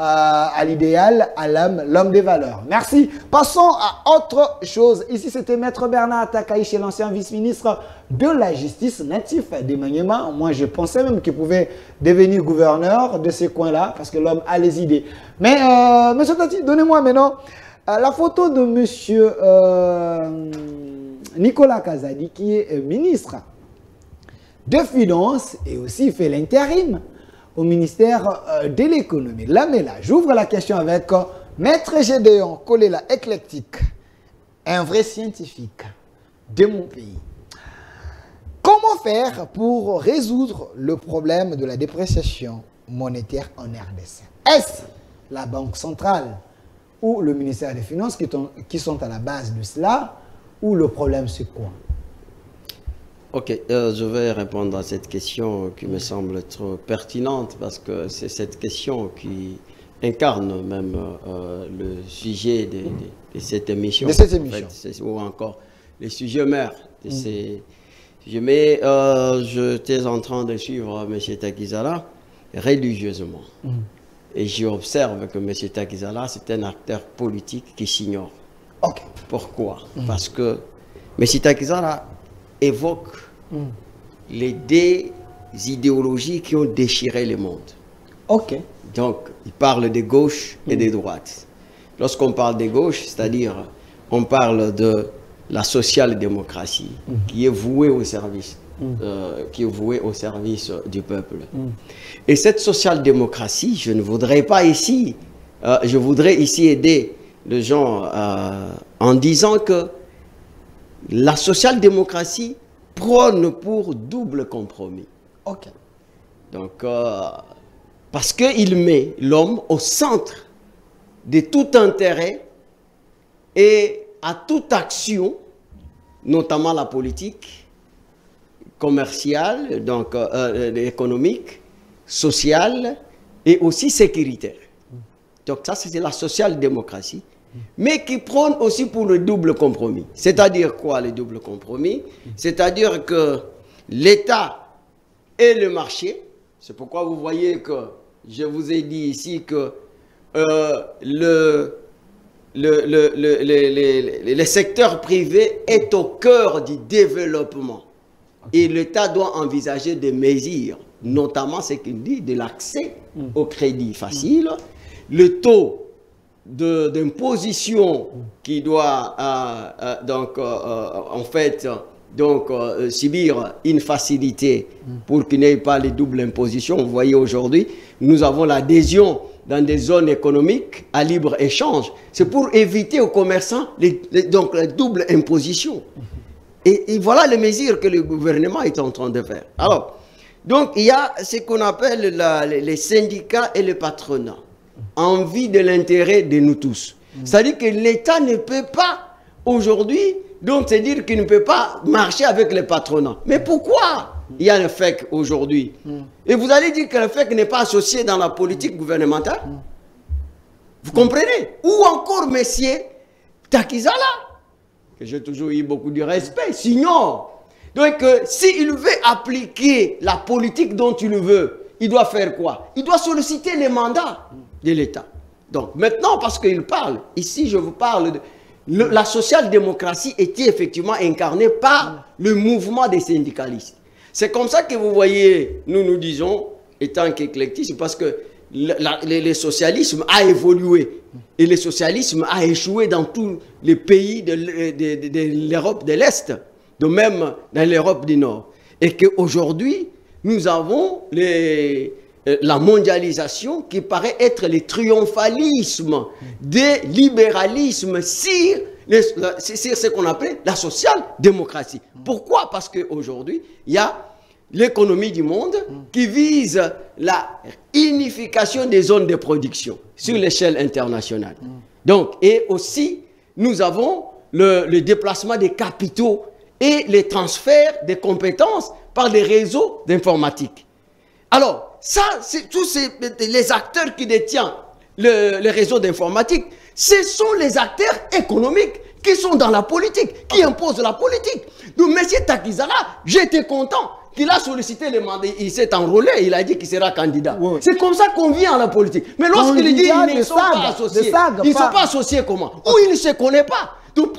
Speaker 1: à l'idéal, à l'homme des valeurs. Merci. Passons à autre chose. Ici, c'était Maître Bernard Takaichi, l'ancien vice-ministre de la Justice natif des Maniema. Moi, je pensais même qu'il pouvait devenir gouverneur de ces coins-là, parce que l'homme a les idées. Mais, monsieur Tati, donnez-moi maintenant la photo de monsieur Nicolas Kazadi, qui est ministre de Finances et aussi fait l'intérim au ministère de l'économie. Là, mais là, j'ouvre la question avec Maître Gédéon Kolela, éclectique, un vrai scientifique de mon pays. Comment faire pour résoudre le problème de la dépréciation monétaire en RDC? Est-ce la Banque centrale ou le ministère des Finances qui sont à la base de cela, ou le problème c'est quoi?
Speaker 3: Ok, je vais répondre à cette question qui me semble trop pertinente parce que c'est cette question qui incarne même le sujet de cette émission.
Speaker 1: De cette émission.
Speaker 3: En fait, ou encore les sujets mères de ces sujets. Mais j'étais en train de suivre M. Takizala religieusement. Et j'observe que M. Takizala, c'est un acteur politique qui s'ignore.
Speaker 1: Ok.
Speaker 3: Pourquoi? Parce que M. Takizala évoque les deux idéologies qui ont déchiré le monde.
Speaker 1: Ok.
Speaker 3: Donc, il parle de gauche et de droite. Lorsqu'on parle de gauche, c'est-à-dire, on parle de la social-démocratie qui est vouée au service, du peuple. Et cette social-démocratie, je ne voudrais pas ici, je voudrais ici aider les gens en disant que la social-démocratie prône pour double compromis.
Speaker 1: Ok.
Speaker 3: Donc, parce qu'il met l'homme au centre de tout intérêt et à toute action, notamment la politique, commerciale, donc économique, sociale et aussi sécuritaire. Donc ça, c'est la social-démocratie, mais qui prône aussi pour le double compromis. C'est-à-dire quoi, le double compromis? C'est-à-dire que l'État et le marché, c'est pourquoi vous voyez que je vous ai dit ici que le secteur privé est au cœur du développement. Et l'État doit envisager des mesures, notamment ce qu'il dit de l'accès au crédit facile, le taux d'imposition qui doit subir une facilité pour qu'il n'y ait pas les doubles impositions. Vous voyez aujourd'hui, nous avons l'adhésion dans des zones économiques à libre-échange. C'est pour éviter aux commerçants donc la double imposition. Et voilà les mesures que le gouvernement est en train de faire. Alors, donc il y a ce qu'on appelle les syndicats et le patronat, en vue de l'intérêt de nous tous. C'est-à-dire que l'État ne peut pas aujourd'hui, donc c'est dire qu'il ne peut pas marcher avec le patronat. Mais pourquoi il y a le FEC aujourd'hui? Et vous allez dire que le FEC n'est pas associé dans la politique gouvernementale? Vous comprenez? Ou encore messieurs Takizala, que j'ai toujours eu beaucoup de respect, s'ignore. Donc, s'il veut appliquer la politique dont il veut, il doit faire quoi? Il doit solliciter les mandats de l'État. Donc, maintenant, parce qu'il parle, ici, je vous parle de... la social-démocratie était effectivement incarnée par le mouvement des syndicalistes. C'est comme ça que vous voyez, nous disons, étant qu'éclectisme, parce que le socialisme a évolué et le socialisme a échoué dans tous les pays de l'Europe de l'Est, de même dans l'Europe du Nord. Et qu'aujourd'hui, nous avons la mondialisation qui paraît être le triomphalisme des libéralismes sur ce qu'on appelle la social-démocratie. Pourquoi? Parce qu'aujourd'hui, il y a l'économie du monde qui vise la unification des zones de production sur l'échelle internationale. Donc, et aussi, nous avons le déplacement des capitaux et les transferts des compétences par les réseaux d'informatique. Alors, ça, c'est tous les acteurs qui détiennent les réseaux d'informatique, ce sont les acteurs économiques qui sont dans la politique, qui imposent la politique. Donc, M. Takizara, j'étais content qu'il a sollicité le mandat, il s'est enrôlé, il a dit qu'il sera candidat. Oui. C'est comme ça qu'on vient à la politique. Mais lorsqu'il dit qu'ils ne sont pas associés, ils ne sont pas associés comment? Ou il ne se connaît pas. Donc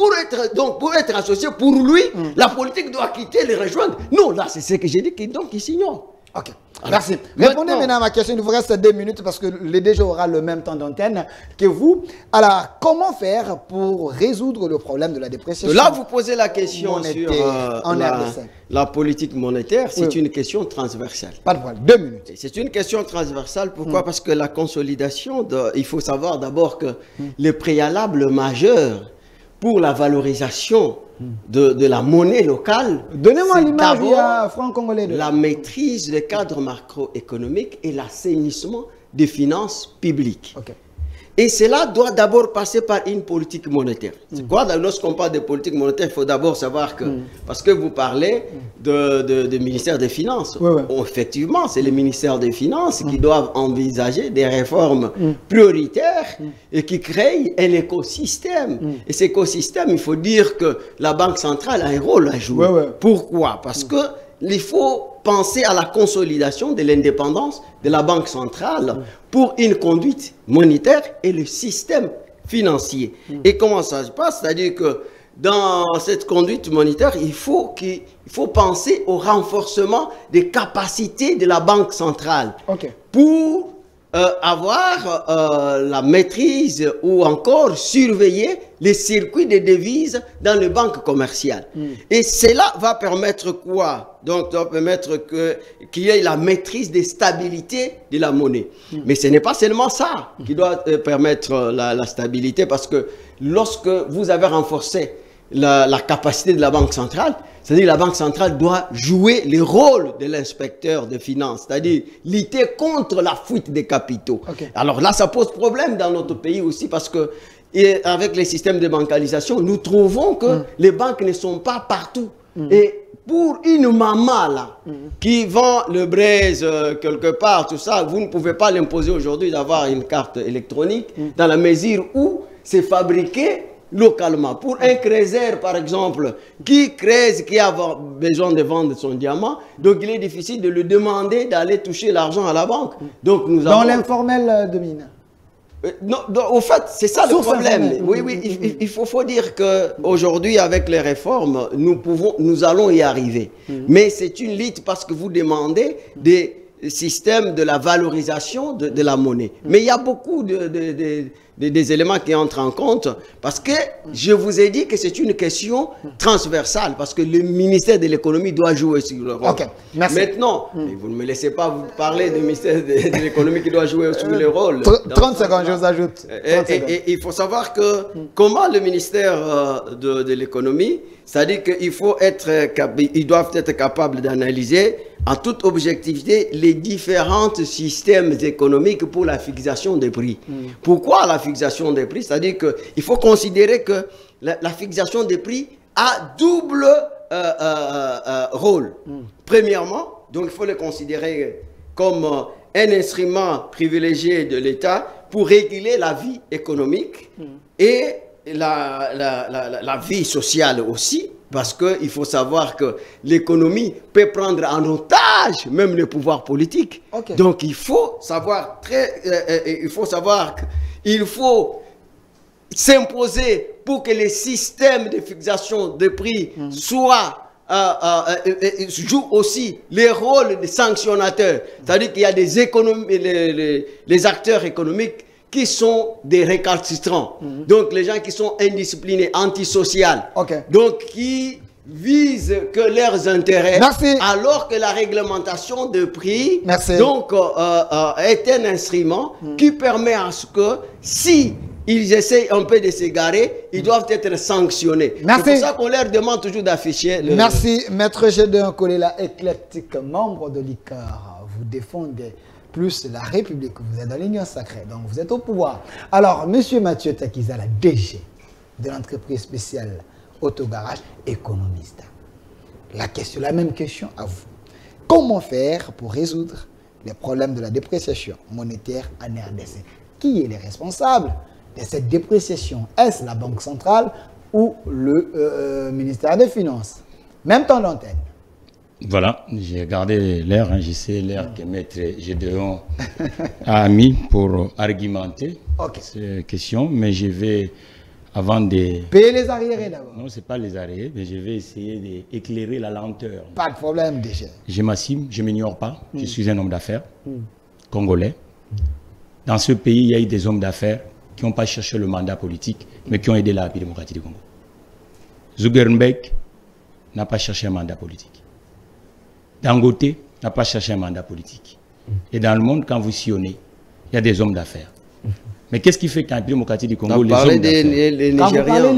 Speaker 3: pour être associé, pour lui, la politique doit quitter, les rejoindre. Non, là, c'est ce que j'ai dit, donc il s'ignore.
Speaker 1: Ok, merci. Répondez maintenant à ma question, il vous reste 2 minutes parce que le DG aura le même temps d'antenne que vous. Alors, comment faire pour résoudre le problème de la dépréciation?
Speaker 3: Là, vous posez la question sur la politique monétaire, c'est une question transversale.
Speaker 1: Pas de problème, 2 minutes.
Speaker 3: C'est une question transversale, pourquoi? Parce que la consolidation, il faut savoir d'abord que le préalable majeur pour la valorisation de la monnaie locale,
Speaker 1: donnez-moi l'image franc-congolais.
Speaker 3: La maîtrise des cadres macroéconomiques et l'assainissement des finances publiques. Okay. Et cela doit d'abord passer par une politique monétaire. C'est quoi? Lorsqu'on parle de politique monétaire, il faut d'abord savoir que, parce que vous parlez de ministère des Finances. Effectivement, c'est le ministère des Finances qui doivent envisager des réformes prioritaires et qui créent un écosystème. Et cet écosystème, il faut dire que la Banque centrale a un rôle à jouer. Pourquoi? Parce que il faut penser à la consolidation de l'indépendance de la Banque centrale pour une conduite monétaire et le système financier. Et comment ça se passe? C'est-à-dire que dans cette conduite monétaire, il faut penser au renforcement des capacités de la Banque centrale pour avoir la maîtrise ou encore surveiller les circuits de devises dans les banques commerciales. Et cela va permettre quoi? Donc, ça va permettre qu'il y ait la maîtrise des stabilités de la monnaie. Mais ce n'est pas seulement ça qui doit permettre la stabilité, parce que lorsque vous avez renforcé la capacité de la Banque centrale, c'est-à-dire la Banque centrale doit jouer le rôle de l'inspecteur des finances, c'est-à-dire lutter contre la fuite des capitaux. Alors là, ça pose problème dans notre pays aussi, parce que avec les systèmes de bancalisation, nous trouvons que les banques ne sont pas partout. Et pour une maman là, qui vend le braise quelque part, tout ça, vous ne pouvez pas l'imposer aujourd'hui d'avoir une carte électronique dans la mesure où c'est fabriqué localement. Pour un creuser, par exemple, qui a besoin de vendre son diamant, donc il est difficile de lui demander d'aller toucher l'argent à la banque. Donc nous avons...
Speaker 1: Dans l'informel domine.
Speaker 3: Non, au fait, c'est ça le problème. Oui, il faut dire qu'aujourd'hui, avec les réformes, nous allons y arriver. Mais c'est une lutte parce que vous demandez des systèmes de la valorisation de la monnaie. Mais il y a beaucoup des éléments qui entrent en compte, parce que je vous ai dit que c'est une question transversale, parce que le ministère de l'économie doit jouer sur le rôle.
Speaker 1: Merci.
Speaker 3: Maintenant, vous ne me laissez pas vous parler du ministère de l'économie qui doit jouer sur le rôle.
Speaker 1: 30 secondes, je vous ajoute.
Speaker 3: Et il faut savoir que comment le ministère de l'économie, c'est-à-dire qu'ils doivent être capables d'analyser en toute objectivité les différents systèmes économiques pour la fixation des prix. Pourquoi la fixation des prix? C'est-à-dire qu'il faut considérer que la fixation des prix a double rôle. Premièrement, donc il faut le considérer comme un instrument privilégié de l'État pour réguler la vie économique et la vie sociale aussi. Parce qu'il faut savoir que l'économie peut prendre en otage même le pouvoir politique. Donc il faut savoir qu'il faut s'imposer pour que les systèmes de fixation de prix jouent aussi les rôles de sanctionnateurs. C'est-à-dire qu'il y a les acteurs économiques qui sont des récalcitrants. Donc les gens qui sont indisciplinés, antisociaux, donc qui visent que leurs intérêts, alors que la réglementation de prix donc, est un instrument qui permet à ce que si ils essayent un peu de s'égarer, ils doivent être sanctionnés. C'est pour ça qu'on leur demande toujours d'afficher le...
Speaker 1: Merci, Maître Gédéon Kolela, éclectique membre de l'ICAR. Vous défendez plus la République. Vous êtes dans l'Union sacrée, donc vous êtes au pouvoir. Alors, Monsieur Mathieu Takiza, la DG de l'entreprise spéciale Autogarage, économiste. La même question à vous. Comment faire pour résoudre les problèmes de la dépréciation monétaire en RDC? Qui est le responsable de cette dépréciation? Est-ce la Banque centrale ou le ministère des Finances? Même temps d'antenne.
Speaker 2: Voilà, j'ai regardé l'heure, hein, je sais l'heure que Maître Gédéon a mis pour argumenter ces questions, mais je vais, avant de...
Speaker 1: Payer les arriérés d'abord.
Speaker 2: Non, ce n'est pas les arriérés, mais je vais essayer d'éclairer la lenteur.
Speaker 1: Pas de problème déjà.
Speaker 2: Je m'assume, je ne m'ignore pas, je suis un homme d'affaires congolais. Dans ce pays, il y a eu des hommes d'affaires qui n'ont pas cherché le mandat politique, mais qui ont aidé la République démocratique du Congo. Zuckerberg n'a pas cherché un mandat politique. Dangote n'a pas cherché un mandat politique. Et dans le monde, quand vous sillonnez, il y a des hommes d'affaires. Mais qu'est-ce qui fait qu'en République démocratique du Congo, les hommes d'affaires...
Speaker 3: Les Nigériens.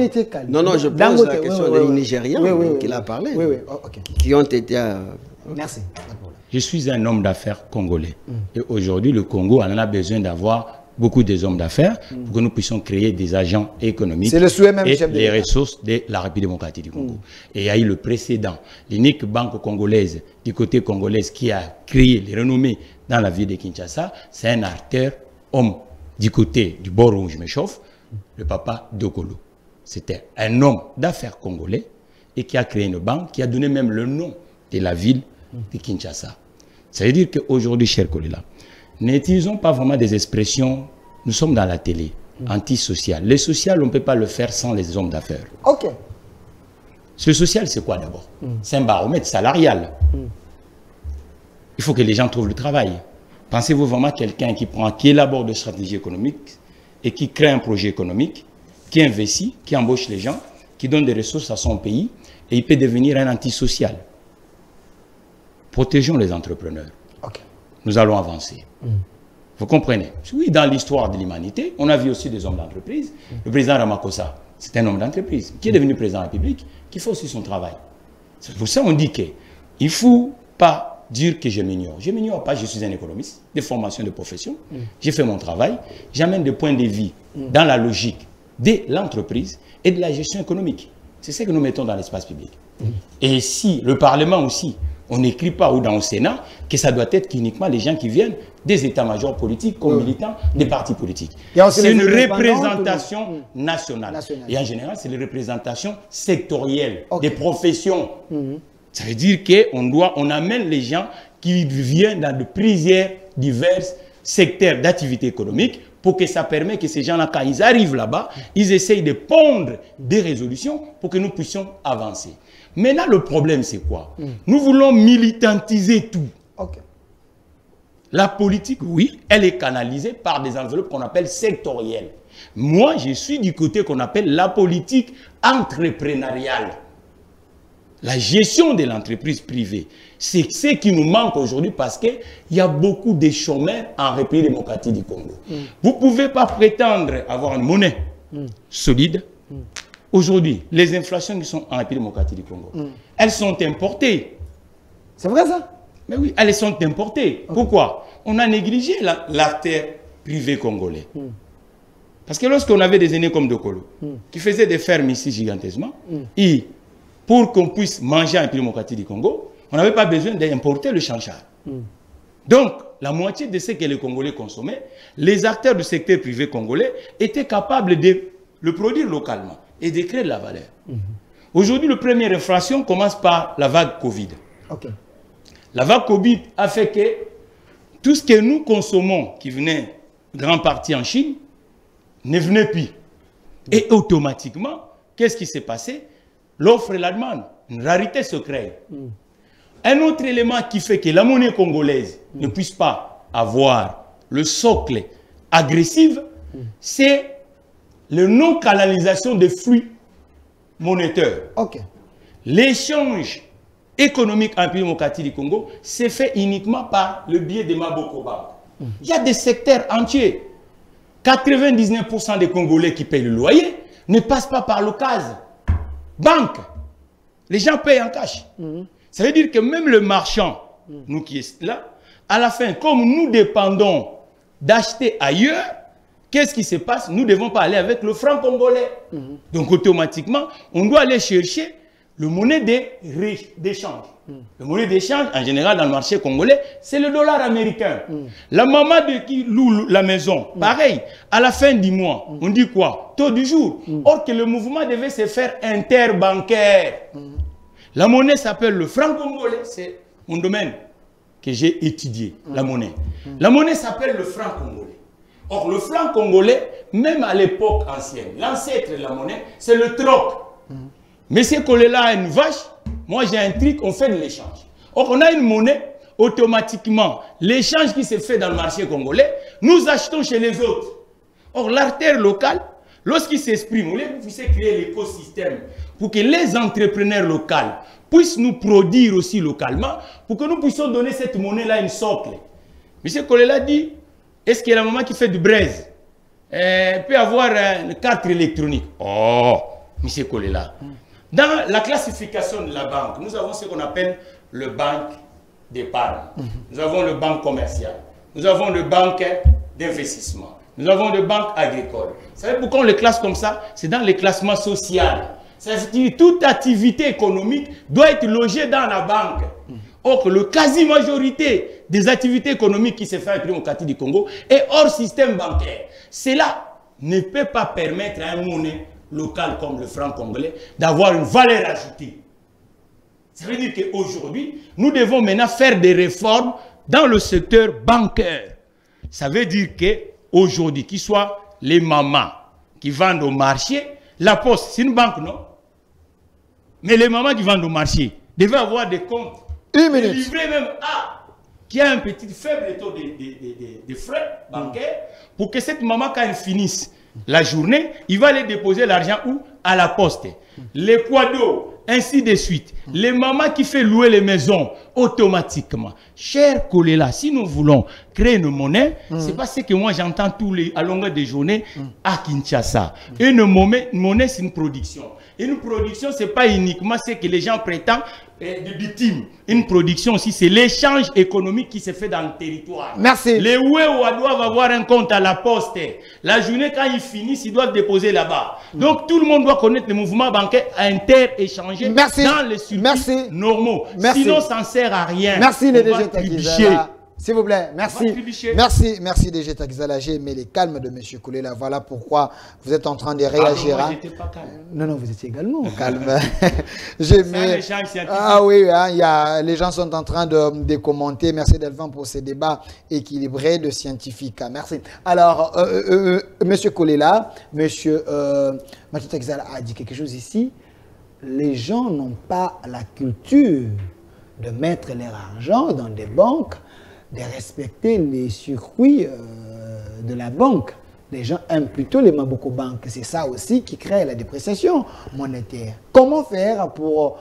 Speaker 3: Non, je pose la question des Nigériens qu'il a parlé. Qui ont été...
Speaker 1: Merci.
Speaker 2: Je suis un homme d'affaires congolais. Et aujourd'hui, le Congo en a besoin d'avoir beaucoup des hommes d'affaires pour que nous puissions créer des agents économiques
Speaker 1: le souhait même
Speaker 2: et
Speaker 1: chef
Speaker 2: les ressources de la République démocratique du Congo. Et il y a eu le précédent, l'unique banque congolaise du côté congolais qui a créé les renommées dans la ville de Kinshasa, c'est un acteur homme du côté du bord où je me chauffe, le papa Dokolo. C'était un homme d'affaires congolais et qui a créé une banque qui a donné même le nom de la ville de Kinshasa. Ça veut dire qu'aujourd'hui, chers collègues, n'utilisons pas vraiment des expressions, nous sommes dans la télé, antisocial. Le social, on ne peut pas le faire sans les hommes d'affaires.
Speaker 1: Ok.
Speaker 2: Ce social, c'est quoi d'abord? C'est un baromètre salarial. Il faut que les gens trouvent le travail. Pensez-vous vraiment à quelqu'un qui élabore des stratégies économiques et qui crée un projet économique, qui investit, qui embauche les gens, qui donne des ressources à son pays et il peut devenir un antisocial? Protégeons les entrepreneurs. Nous allons avancer. Vous comprenez? Oui, dans l'histoire de l'humanité, on a vu aussi des hommes d'entreprise. Le président Ramaphosa, c'est un homme d'entreprise qui est devenu président de la République, qui fait aussi son travail. C'est pour ça qu'on dit qu'il ne faut pas dire que je m'ignore. Je ne m'ignore pas, je suis un économiste, de formation, de profession. J'ai fait mon travail, j'amène des points de vue dans la logique de l'entreprise et de la gestion économique. C'est ce que nous mettons dans l'espace public. Et si le Parlement aussi, on n'écrit pas, ou dans le Sénat, que ça doit être uniquement les gens qui viennent des états-majors politiques comme militants des partis politiques. C'est une représentation nationale. Et en général, c'est une représentation sectorielle des professions. Ça veut dire qu'on amène les gens qui viennent dans de plusieurs divers secteurs d'activité économique pour que ça permette que ces gens-là, quand ils arrivent là-bas, ils essayent de pondre des résolutions pour que nous puissions avancer. Maintenant, le problème, c'est quoi? Nous voulons militantiser tout. La politique, oui, elle est canalisée par des enveloppes qu'on appelle sectorielles. Moi, je suis du côté qu'on appelle la politique entrepreneuriale. La gestion de l'entreprise privée, c'est ce qui nous manque aujourd'hui parce qu'il y a beaucoup de chômeurs en République démocratique du Congo. Vous ne pouvez pas prétendre avoir une monnaie solide. Aujourd'hui, les inflations qui sont en République démocratique du Congo, elles sont importées.
Speaker 1: C'est vrai ça?
Speaker 2: Mais oui, elles sont importées. Pourquoi? On a négligé l'acteur privé congolais. Parce que lorsqu'on avait des aînés comme Dokolo, qui faisaient des fermes ici gigantesquement, et pour qu'on puisse manger en République démocratique du Congo, on n'avait pas besoin d'importer le chanchar. Donc, la moitié de ce que les Congolais consommaient, les acteurs du secteur privé congolais étaient capables de le produire localement et de créer de la valeur. Aujourd'hui, la première inflation commence par la vague Covid. La vague Covid a fait que tout ce que nous consommons, qui venait grande partie en Chine, ne venait plus. Et automatiquement, qu'est-ce qui s'est passé? L'offre et la demande, une rarité se crée. Un autre élément qui fait que la monnaie congolaise ne puisse pas avoir le socle agressif, c'est la non-canalisation des flux monétaires. L'échange économique en République démocratique du Congo s'est fait uniquement par le biais des Maboko Bank. Il y a des secteurs entiers. 99% des Congolais qui payent le loyer ne passent pas par l'occasion. Banque. Les gens payent en cash. Ça veut dire que même le marchand, nous qui est là, à la fin, comme nous dépendons d'acheter ailleurs, qu'est-ce qui se passe? Nous ne devons pas aller avec le franc congolais. Donc automatiquement, on doit aller chercher le monnaie d'échange. Le monnaie d'échange, en général, dans le marché congolais, c'est le dollar américain. La maman qui loue la maison, pareil, à la fin du mois, on dit quoi? Taux du jour. Or que le mouvement devait se faire interbancaire. La monnaie s'appelle le franc congolais, c'est mon domaine que j'ai étudié, la monnaie. La monnaie s'appelle le franc congolais. Or, le franc congolais, même à l'époque ancienne, l'ancêtre de la monnaie, c'est le troc. Monsieur Kolela a une vache, moi j'ai un truc, on fait de l'échange. Or, on a une monnaie, automatiquement, l'échange qui se fait dans le marché congolais, nous achetons chez les autres. Or, l'artère locale, lorsqu'il s'exprime, vous pouvez créer l'écosystème pour que les entrepreneurs locaux puissent nous produire aussi localement, pour que nous puissions donner cette monnaie-là une socle. Monsieur Kolela dit, est-ce qu'il y a la maman qui fait du braise peut avoir une carte électronique? Oh, monsieur Kolela. Dans la classification de la banque, nous avons ce qu'on appelle le banque d'épargne. Nous avons le banque commercial. Nous avons le banque d'investissement. Nous avons le banque agricole. Vous savez pourquoi on les classe comme ça? C'est dans les classements sociaux. C'est-à-dire que toute activité économique doit être logée dans la banque. Or, la quasi-majorité des activités économiques qui se font en démocratie du Congo est hors système bancaire. Cela ne peut pas permettre à une monnaie locale comme le franc congolais d'avoir une valeur ajoutée. Ça veut dire qu'aujourd'hui, nous devons maintenant faire des réformes dans le secteur bancaire. Ça veut dire qu'aujourd'hui, qu'il soit les mamans qui vendent au marché, la Poste, c'est une banque, non? Mais les mamans qui vendent au marché devaient avoir des comptes. Livrés même à qui a un petit faible taux de frais bancaires pour que cette maman, quand elle finisse la journée, il va aller déposer l'argent où? À la Poste. Les quados, ainsi de suite. Les mamans qui font louer les maisons automatiquement. Cher Kolela, si nous voulons créer une monnaie, c'est pas ce que moi j'entends à longueur de journée à Kinshasa. Une monnaie, c'est une production. Une production, ce n'est pas uniquement ce que les gens prétendent de victimes. Une production aussi, c'est l'échange économique qui se fait dans le territoire.
Speaker 1: Merci.
Speaker 2: Les Ouéoua doivent avoir un compte à la Poste. La journée, quand ils finissent, ils doivent déposer là-bas. Donc, tout le monde doit connaître les mouvements bancaires inter-échangés dans les circuits normaux. Sinon, ça ne sert à rien.
Speaker 1: Merci, les DG Takizala. S'il vous plaît, merci. Merci DG Takizala. J'ai aimé les calmes de M. Kolela. Voilà pourquoi vous êtes en train de réagir.
Speaker 2: Moi, j'étais pas calme.
Speaker 1: Non, vous étiez également calme. Ah oui, hein, les gens sont en train de commenter. Merci Delphin pour ces débats équilibrés de scientifiques. Merci. Alors, M. Kolela, M. Mathieu Takizala a dit quelque chose ici. Les gens n'ont pas la culture de mettre leur argent dans des banques, de respecter les circuits de la banque. Les gens aiment plutôt les Maboko Bank. C'est ça aussi qui crée la dépréciation monétaire. Comment faire pour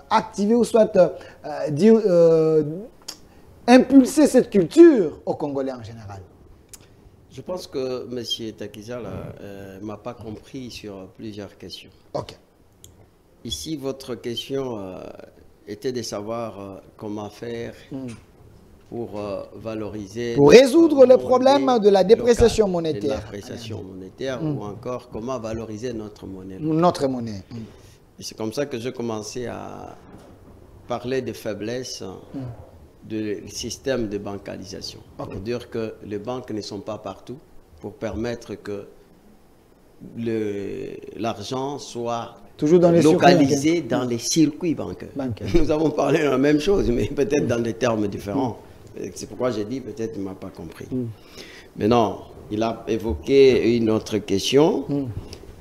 Speaker 1: activer ou soit impulser cette culture aux Congolais en général?
Speaker 3: Je pense que M. Takizala ne m'a pas compris sur plusieurs questions.
Speaker 1: Ok.
Speaker 3: Ici, votre question était de savoir comment faire pour valoriser...
Speaker 1: Pour résoudre le problème de la dépréciation monétaire.
Speaker 3: De la dépréciation monétaire ou encore comment valoriser notre monnaie.
Speaker 1: Notre monnaie.
Speaker 3: C'est comme ça que j'ai commencé à parler de faiblesse du système de bancalisation. C'est-à-dire que les banques ne sont pas partout pour permettre que l'argent soit
Speaker 1: toujours dans les
Speaker 3: localisé dans les circuits bancaires. Nous avons parlé de la même chose, mais peut-être dans des termes différents. C'est pourquoi j'ai dit peut-être qu'il ne m'a pas compris. Maintenant, il a évoqué une autre question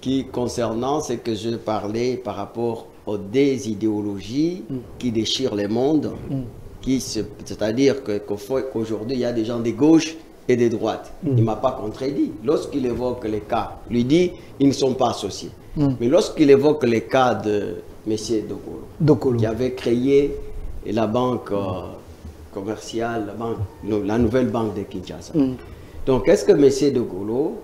Speaker 3: qui concernant ce que je parlais par rapport aux désidéologies qui déchirent le monde, c'est-à-dire qu'aujourd'hui, il y a des gens de gauche et de droite. Il ne m'a pas contredit. Lorsqu'il évoque les cas, il lui dit ils ne sont pas associés. Mais lorsqu'il évoque les cas de M. Dokolo, qui avait créé la banque commerciale, la nouvelle banque de Kinshasa. Donc, est-ce que M. Dokolo,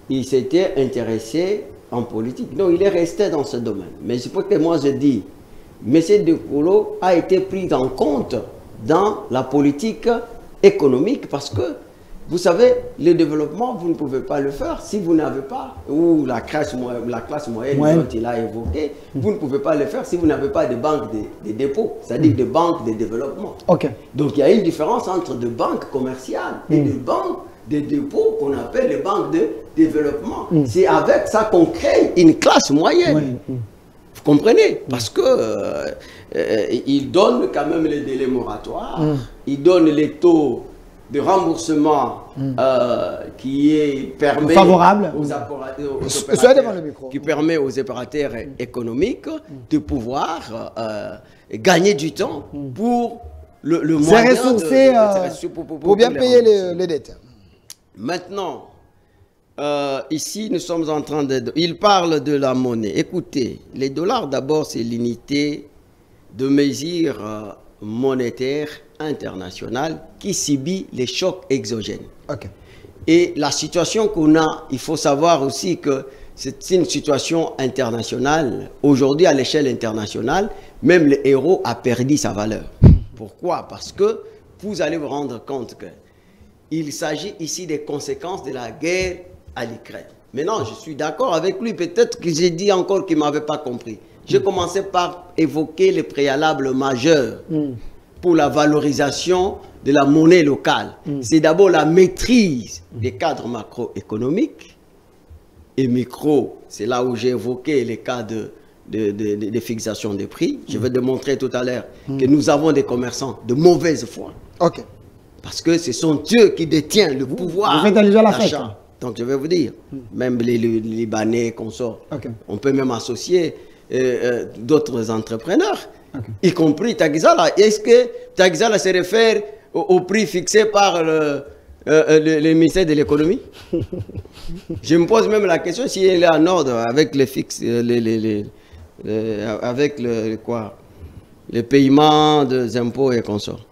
Speaker 3: il s'était intéressé en politique? Non, il est resté dans ce domaine. Mais c'est pour que moi je dis, M. Dokolo a été pris en compte dans la politique économique parce que, vous savez, le développement, vous ne pouvez pas le faire si vous n'avez pas, ou la classe moyenne dont il a évoqué, vous ne pouvez pas le faire si vous n'avez pas de banques de dépôt, c'est-à-dire des banques de développement. Donc il y a une différence entre des banques commerciales et des banques de dépôt qu'on appelle les banques de développement. C'est avec ça qu'on crée une classe moyenne. Vous comprenez? Parce que ils donnent quand même les délais moratoires, ils donnent les taux de remboursement qui est permet
Speaker 1: favorable
Speaker 3: aux
Speaker 1: opérateurs,
Speaker 3: qui permet aux opérateurs économiques de pouvoir gagner du temps pour le moyen
Speaker 1: pour bien payer les dettes.
Speaker 3: Maintenant, ici, nous sommes en train de... Il parle de la monnaie. Écoutez, les dollars, d'abord, c'est l'unité de mesure monétaire internationale qui subit les chocs exogènes. Et la situation qu'on a, il faut savoir aussi que c'est une situation internationale. Aujourd'hui, à l'échelle internationale, même le euro a perdu sa valeur. Pourquoi? Parce que vous allez vous rendre compte qu'il s'agit ici des conséquences de la guerre à l'Ukraine. Maintenant, je suis d'accord avec lui. Peut-être que j'ai dit encore qu'il ne m'avait pas compris. J'ai commencé par évoquer les préalables majeurs pour la valorisation de la monnaie locale. C'est d'abord la maîtrise des cadres macroéconomiques et micro. C'est là où j'ai évoqué les cas de fixation des prix. Je vais démontrer tout à l'heure que nous avons des commerçants de mauvaise foi. Parce que ce sont eux qui détiennent le pouvoir d'achat. Donc je vais vous dire, même les Libanais, consorts, on peut même associer d'autres entrepreneurs, y compris Tagizala. Est-ce que Tagizala se réfère au prix fixé par le ministère de l'économie? Je me pose même la question s'il est en ordre avec les fixes, avec les paiements des impôts et consorts.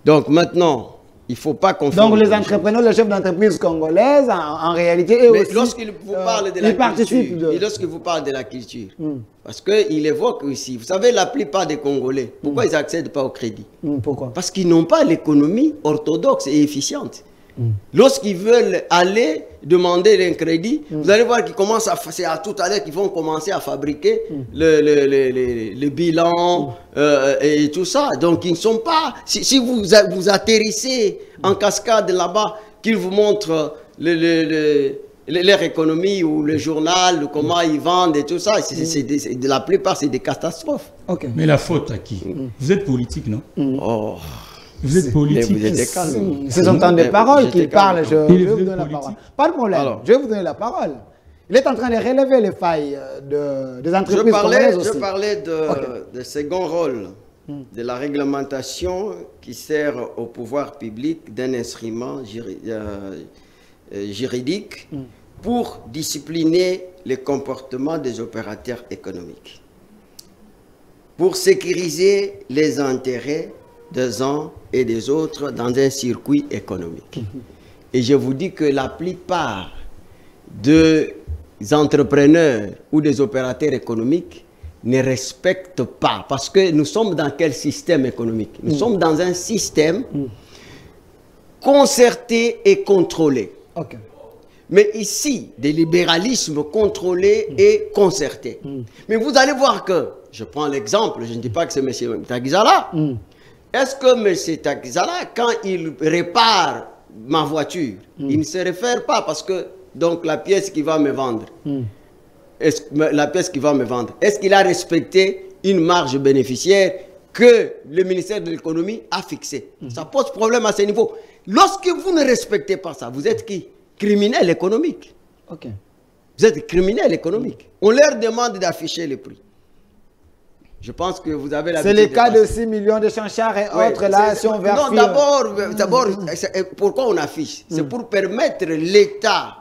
Speaker 3: Donc maintenant, il ne faut pas confondre.
Speaker 1: Donc les entrepreneurs, les chefs d'entreprise congolaises, en réalité, eux aussi,
Speaker 3: lorsqu'ils vous parlent de la culture, et lorsqu'ils vous parlent de la culture, parce qu'il évoque ici, vous savez, la plupart des Congolais, pourquoi ils n'accèdent pas au crédit? Pourquoi? Parce qu'ils n'ont pas l'économie orthodoxe et efficiente. Lorsqu'ils veulent aller demander un crédit, vous allez voir qu'ils commencent c'est à tout à l'heure qu'ils vont commencer à fabriquer le bilan et tout ça. Donc ils ne sont pas... Si vous atterrissez en cascade là-bas, qu'ils vous montrent leur économie ou le journal, comment ils vendent et tout ça, de la plupart c'est des catastrophes.
Speaker 2: Mais la faute à qui? Vous êtes politique, non? Vous êtes politique.
Speaker 1: Ce sont tant de paroles qu'il parle. Je vais vous donner la parole. Pas de problème. Alors, je vais vous donner la parole. Il est en train de relever les failles des entreprises congolaises aussi.
Speaker 3: Je parlais de second rôle de la réglementation qui sert au pouvoir public d'un instrument juridique pour discipliner les comportements des opérateurs économiques, pour sécuriser les intérêts des uns et des autres dans un circuit économique. Et je vous dis que la plupart des entrepreneurs ou des opérateurs économiques ne respectent pas. Parce que nous sommes dans quel système économique? Nous sommes dans un système concerté et contrôlé. Mais ici, des libéralismes contrôlés et concertés. Mais vous allez voir que, je prends l'exemple, je ne dis pas que c'est M. Tagizala, est-ce que M. Tagizala, quand il répare ma voiture, il ne se réfère pas parce que, donc, la pièce qu'il va me vendre, est-ce qu'il a respecté une marge bénéficiaire que le ministère de l'économie a fixée? Ça pose problème à ce niveau. Lorsque vous ne respectez pas ça, vous êtes qui? Criminel économique. Vous êtes criminel économique. On leur demande d'afficher les prix. Je pense que vous avez l'habitude.
Speaker 1: C'est le cas de 6 millions de chanchards et autres là, si on veut.
Speaker 3: Non, d'abord, pourquoi on affiche? C'est pour permettre l'État,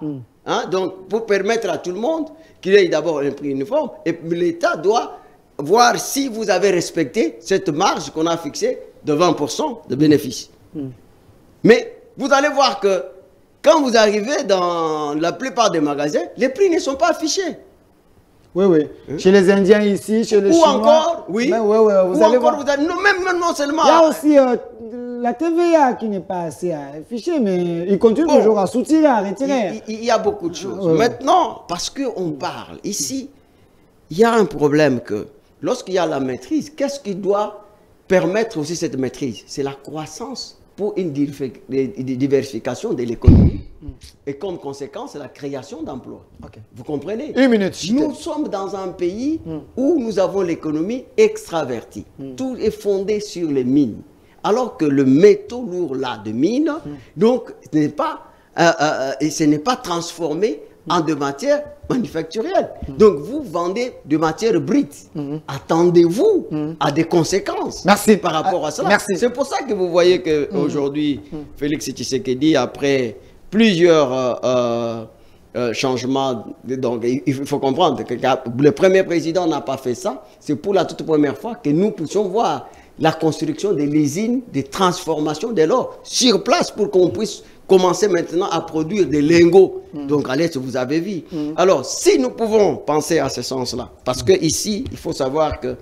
Speaker 3: donc pour permettre à tout le monde qu'il ait d'abord un prix uniforme, et l'État doit voir si vous avez respecté cette marge qu'on a fixée de 20% de bénéfice. Mais vous allez voir que quand vous arrivez dans la plupart des magasins, les prix ne sont pas affichés.
Speaker 1: Oui, oui. Chez les Indiens ici, chez les Chinois.
Speaker 3: Ou encore, oui.
Speaker 1: Mais, vous allez voir.
Speaker 3: Non, même non seulement.
Speaker 1: Il y a aussi la TVA qui n'est pas assez affichée, mais ils continuent toujours à soutirer, à retirer.
Speaker 3: Il y a beaucoup de choses. Maintenant, parce qu'on parle ici, il y a un problème que lorsqu'il y a la maîtrise, qu'est-ce qui doit permettre aussi cette maîtrise? C'est la croissance pour une diversification de l'économie. Et comme conséquence, la création d'emplois. Vous comprenez?
Speaker 1: Une minute.
Speaker 3: Nous sommes dans un pays où nous avons l'économie extravertie. Tout est fondé sur les mines. Alors que le métaux lourd là de mine, donc, ce n'est pas transformé en de matières manufacturielles. Donc, vous vendez de matières brutes. Attendez-vous à des conséquences par rapport à cela. C'est pour ça que vous voyez qu'aujourd'hui, Félix Tshisekedi, après plusieurs changements, donc il faut comprendre que le premier président n'a pas fait ça. C'est pour la toute première fois que nous puissions voir la construction de l'usine de transformation de l'or sur place pour qu'on puisse commencer maintenant à produire des lingots. Donc, à l'Est, vous avez vu. Alors, si nous pouvons penser à ce sens-là, parce qu'ici, il faut savoir que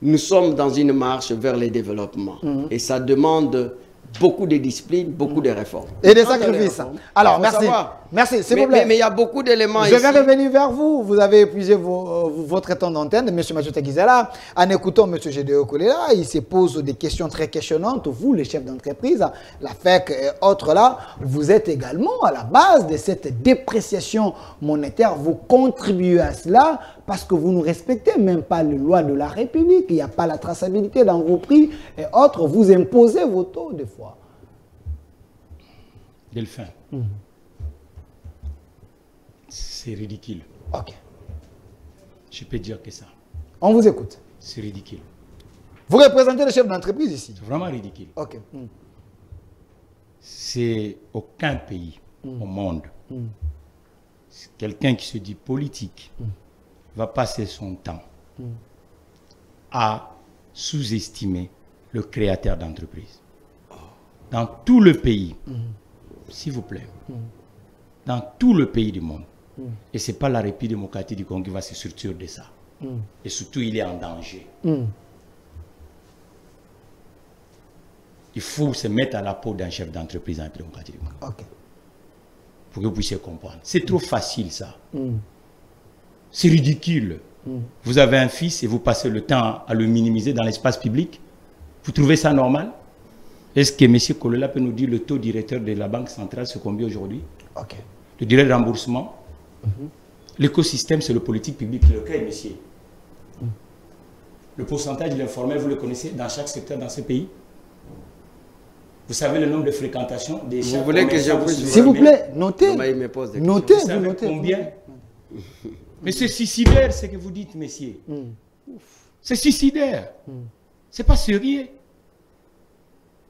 Speaker 3: nous sommes dans une marche vers le développement. Et ça demande beaucoup de discipline, beaucoup de réformes.
Speaker 1: Et des sacrifices. Alors, merci. Merci, s'il vous plaît.
Speaker 3: Mais il y a beaucoup d'éléments ici.
Speaker 1: Je vais revenir vers vous. Vous avez épuisé votre temps d'antenne, M. Majota Gizela. En écoutant M. Gédéo Kolela, il se pose des questions très questionnantes. Vous, les chefs d'entreprise, la FEC et autres là, vous êtes également à la base de cette dépréciation monétaire. Vous contribuez à cela parce que vous ne respectez même pas les lois de la République. Il n'y a pas la traçabilité dans vos prix et autres. Vous imposez vos taux des fois.
Speaker 2: Delphin. C'est ridicule.
Speaker 1: Ok.
Speaker 2: Je peux dire que ça.
Speaker 1: On vous écoute.
Speaker 2: C'est ridicule.
Speaker 1: Vous représentez le chef d'entreprise ici.
Speaker 2: C'est vraiment ridicule.
Speaker 1: Ok.
Speaker 2: C'est aucun pays au monde. Quelqu'un qui se dit politique va passer son temps à sous-estimer le créateur d'entreprise. Dans tout le pays, s'il vous plaît, dans tout le pays du monde, et ce n'est pas la République démocratique du Congo qui va se structurer de ça. Et surtout, il est en danger. Il faut se mettre à la peau d'un chef d'entreprise en République démocratique du Congo. Pour que vous puissiez comprendre. C'est trop facile, ça. C'est ridicule. Vous avez un fils et vous passez le temps à le minimiser dans l'espace public. Vous trouvez ça normal? Est-ce que M. Kolela peut nous dire le taux directeur de la Banque centrale, c'est combien aujourd'hui? Le délai de remboursement? L'écosystème, c'est le politique public qui le crée, monsieur. Le pourcentage de l'informel, vous le connaissez dans chaque secteur dans ce pays? Vous savez le nombre de fréquentations des
Speaker 3: Vous voulez que je vous...
Speaker 1: S'il vous plaît, notez.
Speaker 2: Notez, vous savez combien? Mais c'est suicidaire ce que vous dites, messieurs. C'est suicidaire. C'est pas sérieux.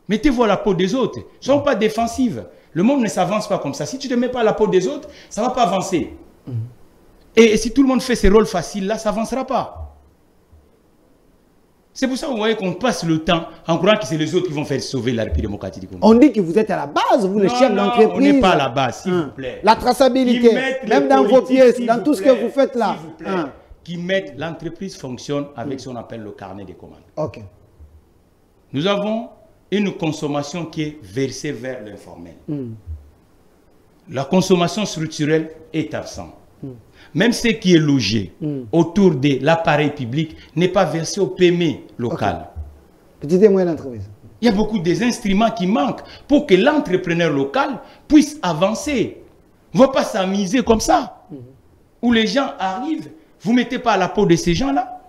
Speaker 2: Mettez-vous à la peau des autres. Ne soyez pas défensives. Le monde ne s'avance pas comme ça. Si tu ne te mets pas à la peau des autres, ça ne va pas avancer. Et si tout le monde fait ses rôles faciles, là, ça n'avancera pas. C'est pour ça que vous voyez qu'on passe le temps en croyant que c'est les autres qui vont faire sauver la République démocratique du Congo.
Speaker 1: On dit que vous êtes à la base, vous, les chefs d'entreprise.
Speaker 2: On n'est pas à la base, s'il vous plaît.
Speaker 1: La traçabilité, même dans vos pièces, dans tout ce que vous faites là.
Speaker 2: S'il vous plaît, qui mettent l'entreprise fonctionne avec ce qu'on appelle le carnet des commandes. Nous avons une consommation qui est versée vers l'informel. La consommation structurelle est absente. Même ce qui est logé autour de l'appareil public n'est pas versé au PME local.
Speaker 1: Petit et moyenne entreprise.
Speaker 2: Il y a beaucoup d'instruments qui manquent pour que l'entrepreneur local puisse avancer. On ne va pas s'amuser comme ça. Où les gens arrivent, vous ne mettez pas à la peau de ces gens-là.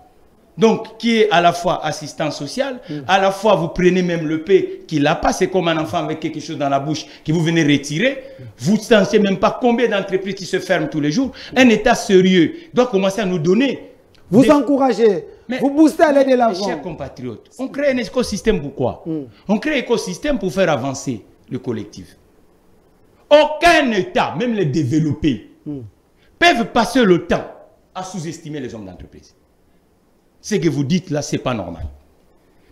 Speaker 2: Donc, qui est à la fois assistant social, à la fois vous prenez même le paix qui l'a pas, c'est comme un enfant avec quelque chose dans la bouche que vous venez retirer. Vous ne savez même pas combien d'entreprises qui se ferment tous les jours. Un État sérieux doit commencer à nous donner.
Speaker 1: Vous encouragez, vous boostez à l'aide de l'avant.
Speaker 2: Chers compatriotes, on crée un écosystème pourquoi? On crée un écosystème pour faire avancer le collectif. Aucun État, même les développés, peuvent passer le temps à sous-estimer les hommes d'entreprise. Ce que vous dites là, ce n'est pas normal.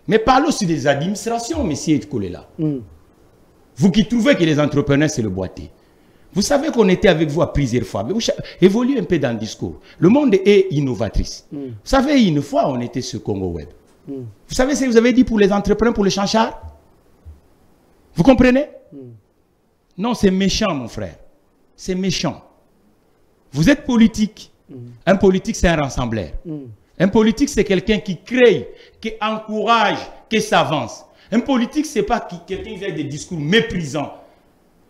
Speaker 2: Mais parlons aussi des administrations, messieurs Kolela. Vous qui trouvez que les entrepreneurs, c'est le boîtier. Vous savez qu'on était avec vous à plusieurs fois. Mais vous évoluez un peu dans le discours. Le monde est innovatrice. Vous savez, une fois, on était sur Congo Web. Vous savez ce que vous avez dit pour les entrepreneurs, pour les chanchards? Vous comprenez? Non, c'est méchant, mon frère. C'est méchant. Vous êtes politique. Un politique, c'est un rassembleur. Un politique, c'est quelqu'un qui crée, qui encourage, qui s'avance. Un politique, ce n'est pas quelqu'un qui a des discours méprisants,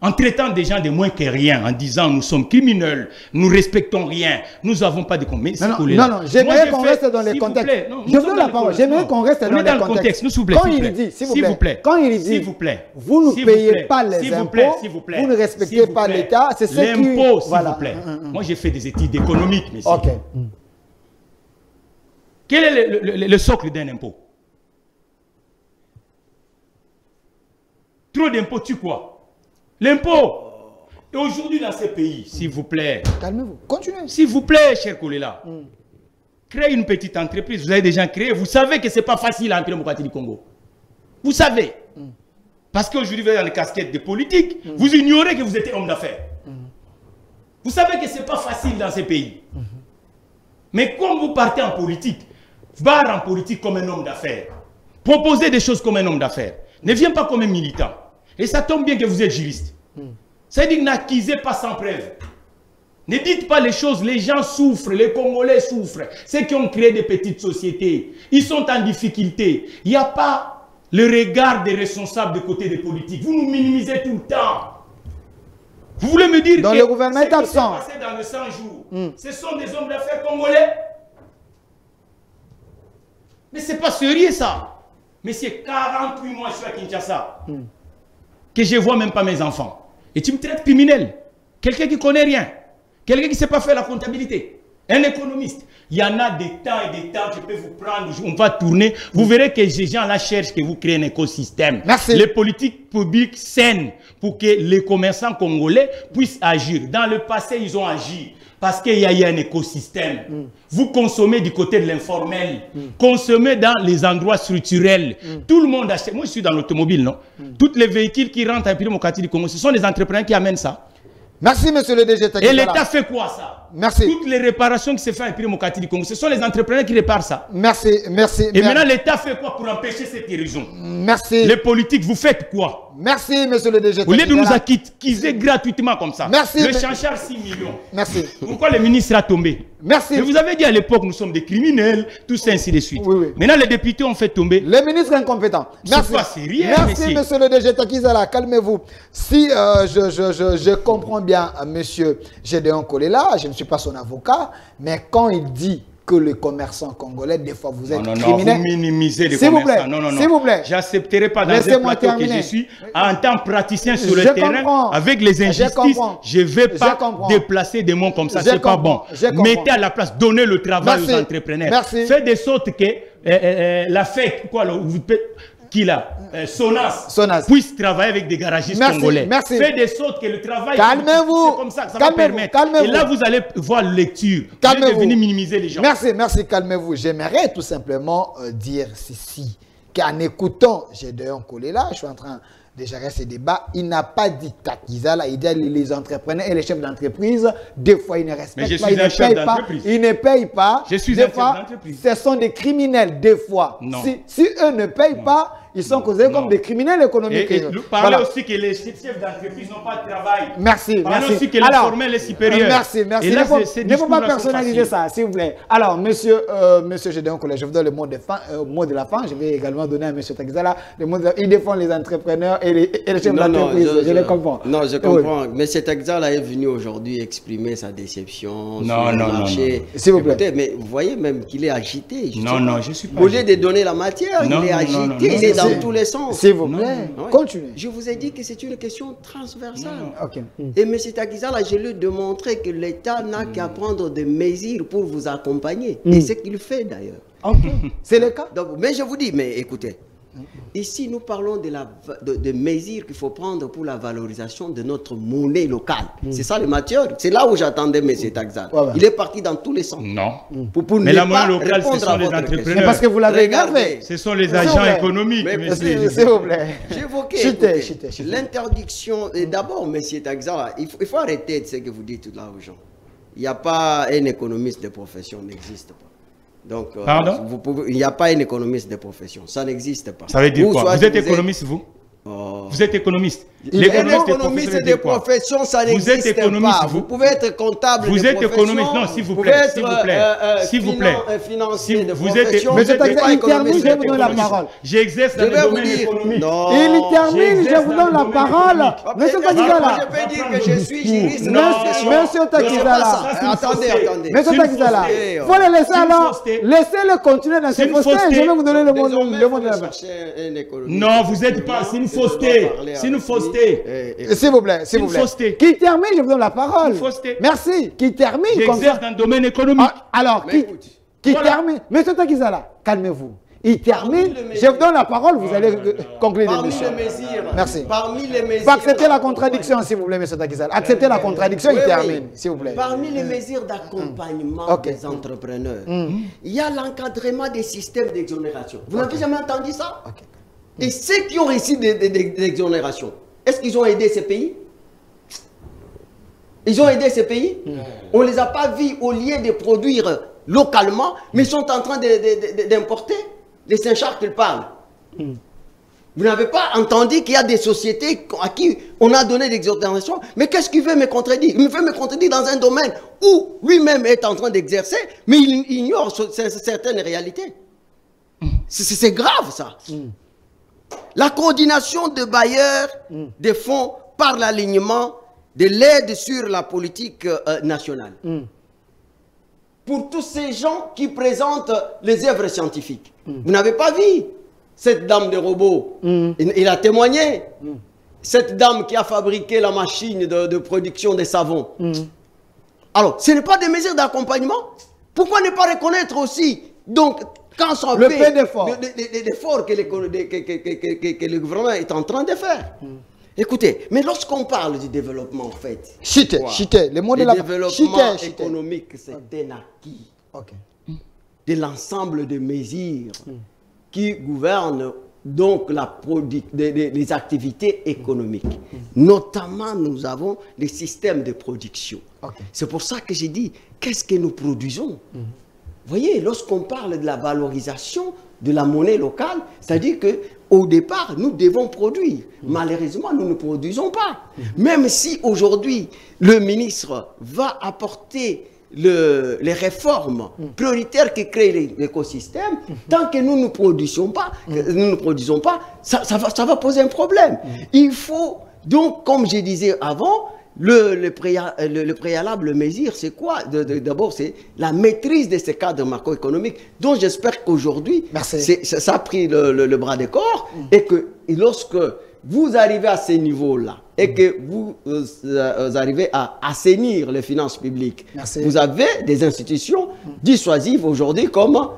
Speaker 2: en traitant des gens de moins que rien, en disant nous sommes criminels, nous ne respectons rien, nous n'avons pas de contexte.
Speaker 1: Non, j'aimerais qu'on reste dans les contextes. Je vous donne la parole, j'aimerais qu'on reste dans les contextes.
Speaker 2: S'il vous plaît,
Speaker 1: quand il dit, vous ne payez pas les impôts, vous ne respectez pas l'État, c'est ce qui...
Speaker 2: L'impôt, s'il vous plaît. Moi, j'ai fait des études économiques, messieurs.
Speaker 1: Ok.
Speaker 2: Quel est le socle d'un impôt? Trop d'impôts tue quoi? L'impôt. Et aujourd'hui dans ces pays, s'il vous plaît.
Speaker 1: Calmez-vous, continuez.
Speaker 2: S'il vous plaît, cher collègue, créez une petite entreprise. Vous avez déjà créé. Vous savez que ce n'est pas facile à entrer au Démocratie du Congo. Vous savez. Parce qu'aujourd'hui, vous êtes dans les casquettes de politique. Vous ignorez que vous êtes homme d'affaires. Vous savez que ce n'est pas facile dans ces pays. Mais quand vous partez en politique, en politique comme un homme d'affaires. Proposez des choses comme un homme d'affaires. Ne viens pas comme un militant. Et ça tombe bien que vous êtes juriste. C'est-à-dire n'accusez pas sans preuve. Ne dites pas les choses, les gens souffrent, les Congolais souffrent. Ceux qui ont créé des petites sociétés, ils sont en difficulté. Il n'y a pas le regard des responsables de côté des politiques. Vous nous minimisez tout le temps. Vous voulez me dire que
Speaker 1: le gouvernement est absent.
Speaker 2: Ce qui s'est passé dans les 100 jours, ce sont des hommes d'affaires congolais? Mais c'est pas sérieux ça. Mais c'est 48 mois je suis à Kinshasa. Que je ne vois même pas mes enfants. Et tu me traites criminel. Quelqu'un qui ne connaît rien. Quelqu'un qui ne sait pas faire la comptabilité. Un économiste. Il y en a des temps et des temps, je peux vous prendre, on va tourner. Vous verrez que ces gens-là cherchent que vous créez un écosystème.
Speaker 1: Merci.
Speaker 2: Les politiques publiques saines pour que les commerçants congolais puissent agir. Dans le passé, ils ont agi. Parce qu'il y a eu un écosystème. Vous consommez du côté de l'informel. Consommez dans les endroits structurels. Tout le monde achète. Moi, je suis dans l'automobile, non? Tous les véhicules qui rentrent à Démocratie du Congo, ce sont les entrepreneurs qui amènent ça.
Speaker 1: Merci, monsieur le DG.
Speaker 2: Et l'État fait quoi, ça?
Speaker 1: Merci.
Speaker 2: Toutes les réparations qui se font à Démocratie du Congo, ce sont les entrepreneurs qui réparent ça.
Speaker 1: Merci, merci.
Speaker 2: Et maintenant, l'État fait quoi pour empêcher cette éruption?
Speaker 1: Merci.
Speaker 2: Les politiques, vous faites quoi?
Speaker 1: Merci, monsieur le DG.
Speaker 2: Au lieu de nous acquiser gratuitement comme ça.
Speaker 1: Merci.
Speaker 2: Le chanchard 6 millions.
Speaker 1: Merci.
Speaker 2: Pourquoi le ministre a tombé?
Speaker 1: Merci.
Speaker 2: Mais vous avez dit à l'époque, nous sommes des criminels, tout ça, ainsi de suite.
Speaker 1: Oui, oui.
Speaker 2: Maintenant, les députés ont fait tomber.
Speaker 1: Les ministres incompétents. Merci.
Speaker 2: C'est rien,
Speaker 1: merci, monsieur le DG Takizala. Calmez-vous. Si je comprends bien, monsieur Gédéon Kolela, je ne suis pas son avocat, mais quand il dit que les commerçants congolais, des fois, vous êtes criminels.
Speaker 2: Vous minimisez les
Speaker 1: commerçants.
Speaker 2: Vous plaît, non.
Speaker 1: S'il vous plaît.
Speaker 2: J'accepterai pas dans un plateau que je suis, en tant que praticien sur le terrain, avec les injustices, je ne vais pas déplacer des mots comme ça. C'est pas bon. Mettez à la place, donnez le travail aux entrepreneurs.
Speaker 1: Merci.
Speaker 2: Faites de sorte que la fête, Sonas puisse travailler avec des garagistes congolais.
Speaker 1: Merci.
Speaker 2: Faites de sorte que le travail...
Speaker 1: Calmez-vous.
Speaker 2: C'est comme ça que ça va permettre. Et là, vous allez voir lecture.
Speaker 1: Calmez-vous.
Speaker 2: Vous allez venir minimiser les gens.
Speaker 1: Merci, calmez-vous. J'aimerais tout simplement dire ceci. Qu'en écoutant Gédéon Kolela, je suis en train de gérer ces débats, il n'a pas dit Takizala, il dit les entrepreneurs et les chefs d'entreprise, des fois ils ne respectent pas, ils ne payent pas.
Speaker 2: Je suis
Speaker 1: des
Speaker 2: un chef d'entreprise.
Speaker 1: Ce sont des criminels, des fois. Si eux ne payent pas, ils sont causés comme des criminels économiques.
Speaker 2: Et parlez aussi que les chefs d'entreprise n'ont pas de travail.
Speaker 1: Merci.
Speaker 2: Parlez aussi que l'informel est supérieur.
Speaker 1: Merci.
Speaker 2: Et là,
Speaker 1: il ne faut pas personnaliser ça, s'il vous plaît. Alors, monsieur Gédéon Kolela, je vous donne le mot de la fin. Je vais également donner à monsieur Takizala le mot de la fin. Il défend les entrepreneurs et les chefs d'entreprise. Je les comprends.
Speaker 3: Non, je comprends. Mais cet Takizala est venu aujourd'hui exprimer sa déception sur le marché.
Speaker 1: S'il vous plaît.
Speaker 3: Écoutez, mais vous voyez même qu'il est agité.
Speaker 2: Non, je suis pas
Speaker 3: agité. Au lieu de donner la matière, il est agité. Il est dans tous les sens.
Speaker 1: S'il vous plaît, continuez.
Speaker 3: Je vous ai dit que c'est une question transversale.
Speaker 1: Okay.
Speaker 3: Et M. Takizala, je lui ai démontré que l'État n'a qu'à prendre des mesures pour vous accompagner. Et c'est ce qu'il fait d'ailleurs.
Speaker 1: Okay. C'est le cas.
Speaker 3: Donc, mais je vous dis, mais écoutez, Ici, nous parlons de mesures qu'il faut prendre pour la valorisation de notre monnaie locale. C'est ça le matière. C'est là où j'attendais M. Taxal. Il est parti dans tous les sens.
Speaker 2: Non.
Speaker 3: Mais
Speaker 2: la monnaie locale, ce sont les entrepreneurs.
Speaker 1: Mais parce que vous l'avez regardé.
Speaker 2: Ce sont les agents économiques.
Speaker 1: S'il vous plaît.
Speaker 3: J'évoquais l'interdiction. D'abord, M. Taxal, il faut arrêter de ce que vous dites là aux gens. Il n'y a pas un économiste de profession, n'existe pas. Donc, il n'y a pas un économiste de profession, ça n'existe pas.
Speaker 2: Ça veut dire quoi? Vous êtes économiste, vous? Vous êtes économiste.
Speaker 3: L'économiste des professions, ça n'existe pas. Vous pouvez être comptable.
Speaker 2: Vous êtes économiste. Non, s'il vous plaît. S'il vous plaît. S'il vous plaît.
Speaker 3: Financier de
Speaker 2: vous
Speaker 3: profession.
Speaker 1: Monsieur Taxal, il termine, je vous donne la parole.
Speaker 2: J'exerce dans le domaine économique.
Speaker 1: Il termine, je vous donne la parole. Monsieur Taxal.
Speaker 3: Je peux dire que je suis juriste.
Speaker 1: Monsieur Taxal.
Speaker 3: Attendez.
Speaker 1: Monsieur Taxal. Il faut le laisser alors. Laissez-le continuer dans ce poste. Je vais vous donner le mot de la parole.
Speaker 2: Non, vous n'êtes pas. C'est une fausseté. C'est une fausseté.
Speaker 1: S'il vous plaît, s'il vous plaît. Qui termine, je vous donne la parole. Merci. Qui termine comme ça.
Speaker 2: J'exerce dans le domaine économique.
Speaker 1: Alors, qui termine. Monsieur Takizala, calmez-vous. Il termine, je vous donne la parole, vous allez conclure l'émission. Merci.
Speaker 3: Parmi les mesures.
Speaker 1: Acceptez la contradiction, s'il vous plaît, monsieur Takizala. Acceptez la contradiction, il termine, s'il vous plaît.
Speaker 3: Parmi les mesures d'accompagnement des entrepreneurs, il y a l'encadrement des systèmes d'exonération. Vous n'avez jamais entendu ça? Et ceux qui ont réussi des exonérations, est-ce qu'ils ont aidé ces pays? Ils ont aidé ces pays? On ne les a pas vus au lieu de produire localement, mais ils sont en train d'importer. Les Saint-Charles qu'ils parlent. Vous n'avez pas entendu qu'il y a des sociétés à qui on a donné des exonérations? Mais qu'est-ce qu'il veut me contredire? Il veut me contredire dans un domaine où lui-même est en train d'exercer, mais il ignore certaines réalités. C'est grave ça. La coordination de bailleurs des fonds par l'alignement de l'aide sur la politique nationale. Pour tous ces gens qui présentent les œuvres scientifiques. Vous n'avez pas vu cette dame de robot. Il a témoigné. Cette dame qui a fabriqué la machine de production des savons. Alors, ce n'est pas des mesures d'accompagnement. Pourquoi ne pas reconnaître aussi, donc, quand on
Speaker 1: le
Speaker 3: fait
Speaker 1: d'efforts
Speaker 3: que le gouvernement est en train de faire. Écoutez, mais lorsqu'on parle du développement, en fait,
Speaker 1: le mot de la
Speaker 3: développement économique, c'est un acquis de l'ensemble des mesures qui gouvernent donc les activités économiques. Notamment, nous avons les systèmes de production. C'est pour ça que j'ai dit, qu'est-ce que nous produisons? Vous voyez, lorsqu'on parle de la valorisation de la monnaie locale, c'est-à-dire qu'au départ, nous devons produire. Malheureusement, nous ne produisons pas. Même si aujourd'hui, le ministre va apporter les réformes prioritaires qui créent l'écosystème, tant que nous ne produisons pas, ça va poser un problème. Il faut donc, comme je disais avant, le préalable mesure, c'est quoi? D'abord, c'est la maîtrise de ces cadres macroéconomiques, dont j'espère qu'aujourd'hui, ça a pris le bras des corps, et que lorsque vous arrivez à ces niveaux-là, et que vous arrivez à assainir les finances publiques, vous avez des institutions dissuasives aujourd'hui comme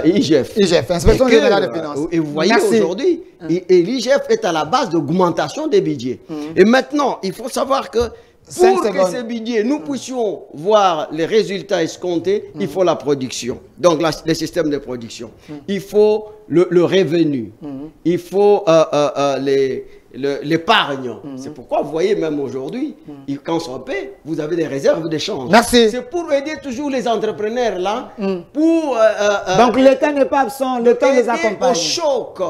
Speaker 3: IGF.
Speaker 1: Inspection générale des finances.
Speaker 3: Et vous voyez aujourd'hui, l'IGF est à la base d'augmentation des budgets. Et maintenant, il faut savoir que pour que ces budgets, nous puissions voir les résultats escomptés, il faut la production. Donc, le système de production. Il faut le revenu. Il faut l'épargne. C'est pourquoi vous voyez même aujourd'hui, quand on paie, vous avez des réserves d'échange. C'est pour aider toujours les entrepreneurs là.
Speaker 1: Donc l'État n'est pas absent, l'État les accompagne.
Speaker 3: Au choc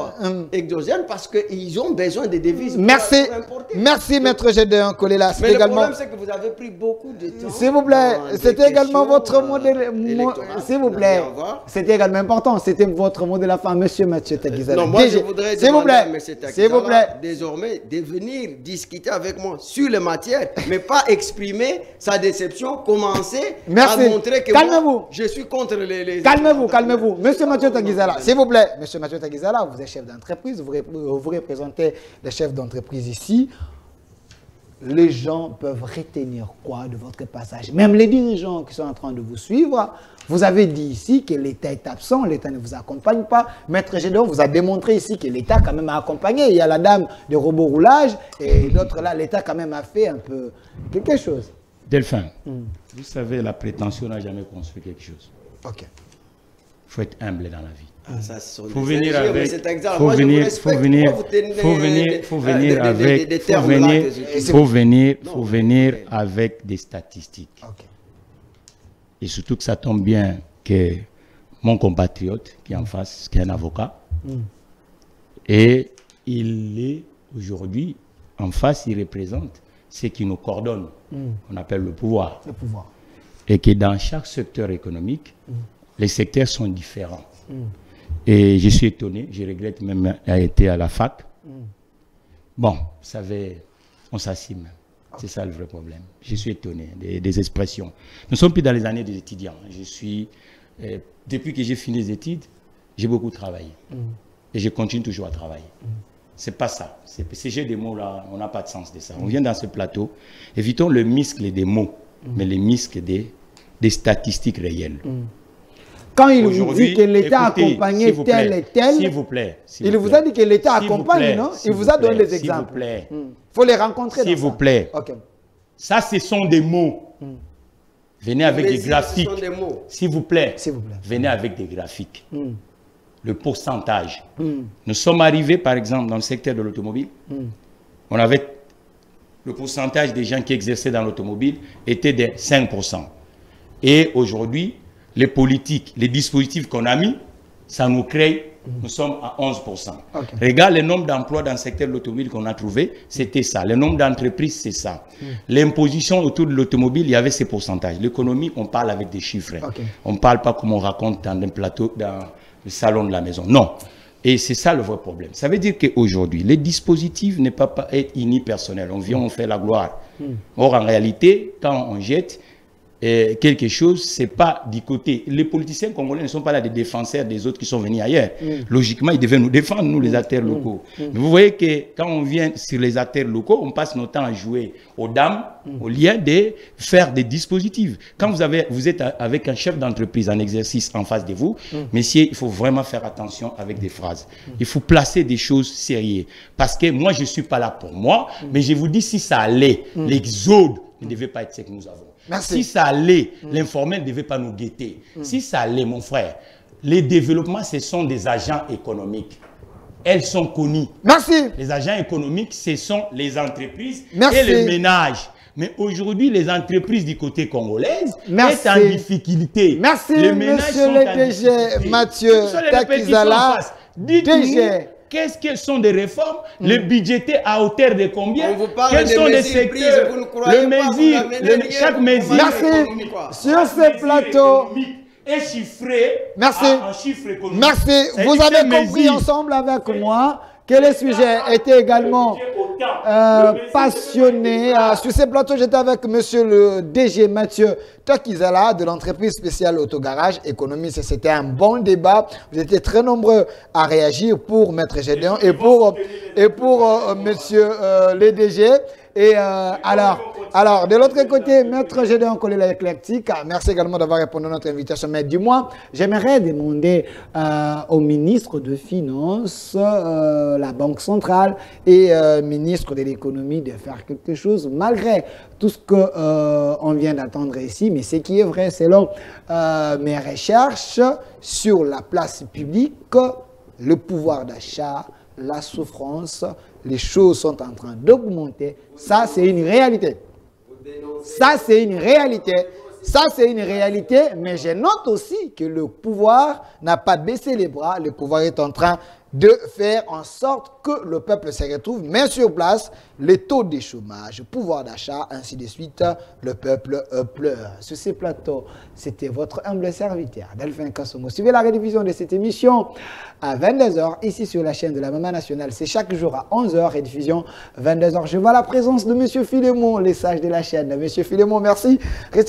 Speaker 3: exogène parce qu'ils ont besoin de devises pour importer.
Speaker 1: Merci Maître Gédéon Kolela.
Speaker 3: Mais le problème c'est que vous avez pris beaucoup de temps.
Speaker 1: S'il vous plaît, c'était également votre mot de s'il vous plaît, c'était également important, c'était votre mot de la fin, Monsieur Mathieu Takizala.
Speaker 3: Non, moi je voudrais demander à Monsieur Takizala désormais de venir discuter avec moi sur les matières, mais pas exprimer sa déception, commencer à montrer que moi, je suis contre les...
Speaker 1: Calmez-vous. Monsieur Mathieu Takizala, s'il vous plaît. Monsieur Mathieu Takizala, vous êtes chef d'entreprise, vous représentez les chefs d'entreprise ici. les gens peuvent retenir quoi de votre passage? Même les dirigeants qui sont en train de vous suivre, vous avez dit ici que l'État est absent, l'État ne vous accompagne pas. Maître Gédéon vous a démontré ici que l'État quand même a accompagné. Il y a la dame de robot roulage et d'autres là, l'État quand même a fait un peu quelque chose.
Speaker 2: Delphin, vous savez, la prétention n'a jamais construit quelque chose.
Speaker 1: Ok.
Speaker 2: Il faut être humble dans la vie.
Speaker 3: Faut venir avec,
Speaker 2: faut venir avec des statistiques.
Speaker 1: Okay.
Speaker 2: Et surtout que ça tombe bien que mon compatriote qui est en face, qui est un avocat, et il est aujourd'hui en face, il représente ce qui nous coordonne, on appelle le pouvoir.
Speaker 1: Le pouvoir.
Speaker 2: Et que dans chaque secteur économique, les secteurs sont différents. Et je suis étonné, je regrette même d'avoir été à la fac. Bon, vous savez, on s'assied même. C'est ça le vrai problème. Je suis étonné des expressions. Nous ne sommes plus dans les années des étudiants. Je suis, depuis que j'ai fini les études, j'ai beaucoup travaillé. Et je continue toujours à travailler. C'est pas ça. Ces jeux de mots là, on n'a pas de sens de ça. On vient dans ce plateau, évitons le muscle des mots, mais le muscle des statistiques réelles.
Speaker 1: Quand il vous dit que l'État accompagnait tel et tel,
Speaker 2: s'il vous plaît,
Speaker 1: il vous a dit que l'État accompagne, non? Il vous a donné des exemples.
Speaker 2: S'il vous plaît.
Speaker 1: Il faut les rencontrer.
Speaker 2: S'il vous plaît.
Speaker 1: Okay.
Speaker 2: Ça, ce sont des mots. Venez avec des graphiques. S'il vous plaît. Venez avec des graphiques. Le pourcentage. Nous sommes arrivés, par exemple, dans le secteur de l'automobile. On avait le pourcentage des gens qui exerçaient dans l'automobile était de 5%. Et aujourd'hui, les politiques, les dispositifs qu'on a mis, ça nous crée, nous sommes à 11%. Okay. Regarde le nombre d'emplois dans le secteur de l'automobile qu'on a trouvé, c'était ça. Le nombre d'entreprises, c'est ça. L'imposition autour de l'automobile, il y avait ces pourcentages. L'économie, on parle avec des chiffres. Okay. On ne parle pas comme on raconte dans un plateau, dans le salon de la maison. Non. Et c'est ça le vrai problème. Ça veut dire qu'aujourd'hui, les dispositifs ne peuvent pas être unipersonnels. On vient, on fait la gloire. Or, en réalité, quand on jette quelque chose, c'est pas du côté. Les politiciens congolais ne sont pas là des défenseurs des autres qui sont venus ailleurs. Logiquement, ils devaient nous défendre, nous, les acteurs locaux. Mais vous voyez que quand on vient sur les acteurs locaux, on passe notre temps à jouer aux dames, au lieu de faire des dispositifs. Quand vous êtes avec un chef d'entreprise en exercice en face de vous, messieurs, il faut vraiment faire attention avec des phrases. Il faut placer des choses sérieuses. Parce que moi, je ne suis pas là pour moi, mais je vous dis, si ça allait, l'exode ne devait pas être ce que nous avons.
Speaker 1: Merci.
Speaker 2: Si ça allait, l'informel ne devait pas nous guetter. Si ça allait, mon frère, les développements, ce sont des agents économiques. Elles sont connues.
Speaker 1: Merci.
Speaker 2: Les agents économiques, ce sont les entreprises
Speaker 1: Merci.
Speaker 2: et les ménages. Mais aujourd'hui, les entreprises du côté congolais sont en difficulté.
Speaker 1: Merci,
Speaker 2: les ménages
Speaker 1: monsieur
Speaker 2: sont
Speaker 1: le DG Mathieu Takizala.
Speaker 2: Dites-nous, qu'est-ce que sont des réformes? Le budgété à hauteur de combien? Quels sont les secteurs? Chaque mesure.
Speaker 1: Merci. Sur ce plateau.
Speaker 2: Est chiffré.
Speaker 1: Merci.
Speaker 2: En chiffre économique.
Speaker 1: Merci. Vous avez compris ensemble avec moi que le sujet était également passionné. Sur ce plateau, j'étais avec monsieur le DG Mathieu Takizala de l'entreprise spéciale Autogarage Économie. C'était un bon débat. Vous étiez très nombreux à réagir pour Maître Gédéon et pour monsieur le DG. Et alors, de l'autre côté, Maître Gédéon Kolela Éclectique, merci également d'avoir répondu à notre invitation. Mais dis-moi, j'aimerais demander au ministre de Finances, la Banque centrale et ministre de l'économie de faire quelque chose, malgré tout ce qu'on vient d'entendre ici. Mais ce qui est vrai, selon mes recherches sur la place publique, le pouvoir d'achat, la souffrance, les choses sont en train d'augmenter. Ça, c'est une réalité. Ça, c'est une réalité. Ça, c'est une réalité. Mais je note aussi que le pouvoir n'a pas baissé les bras. Le pouvoir est en train de faire en sorte que le peuple se retrouve, mais sur place, les taux de chômage, pouvoir d'achat, ainsi de suite, le peuple pleure. Sur ces plateaux, c'était votre humble serviteur, Delphin Kasongo. Suivez la rediffusion de cette émission à 22h, ici sur la chaîne de la Maman Nationale. C'est chaque jour à 11h, rediffusion 22h. Je vois la présence de M. Philémon, les sages de la chaîne. M. Philémon, merci. Restez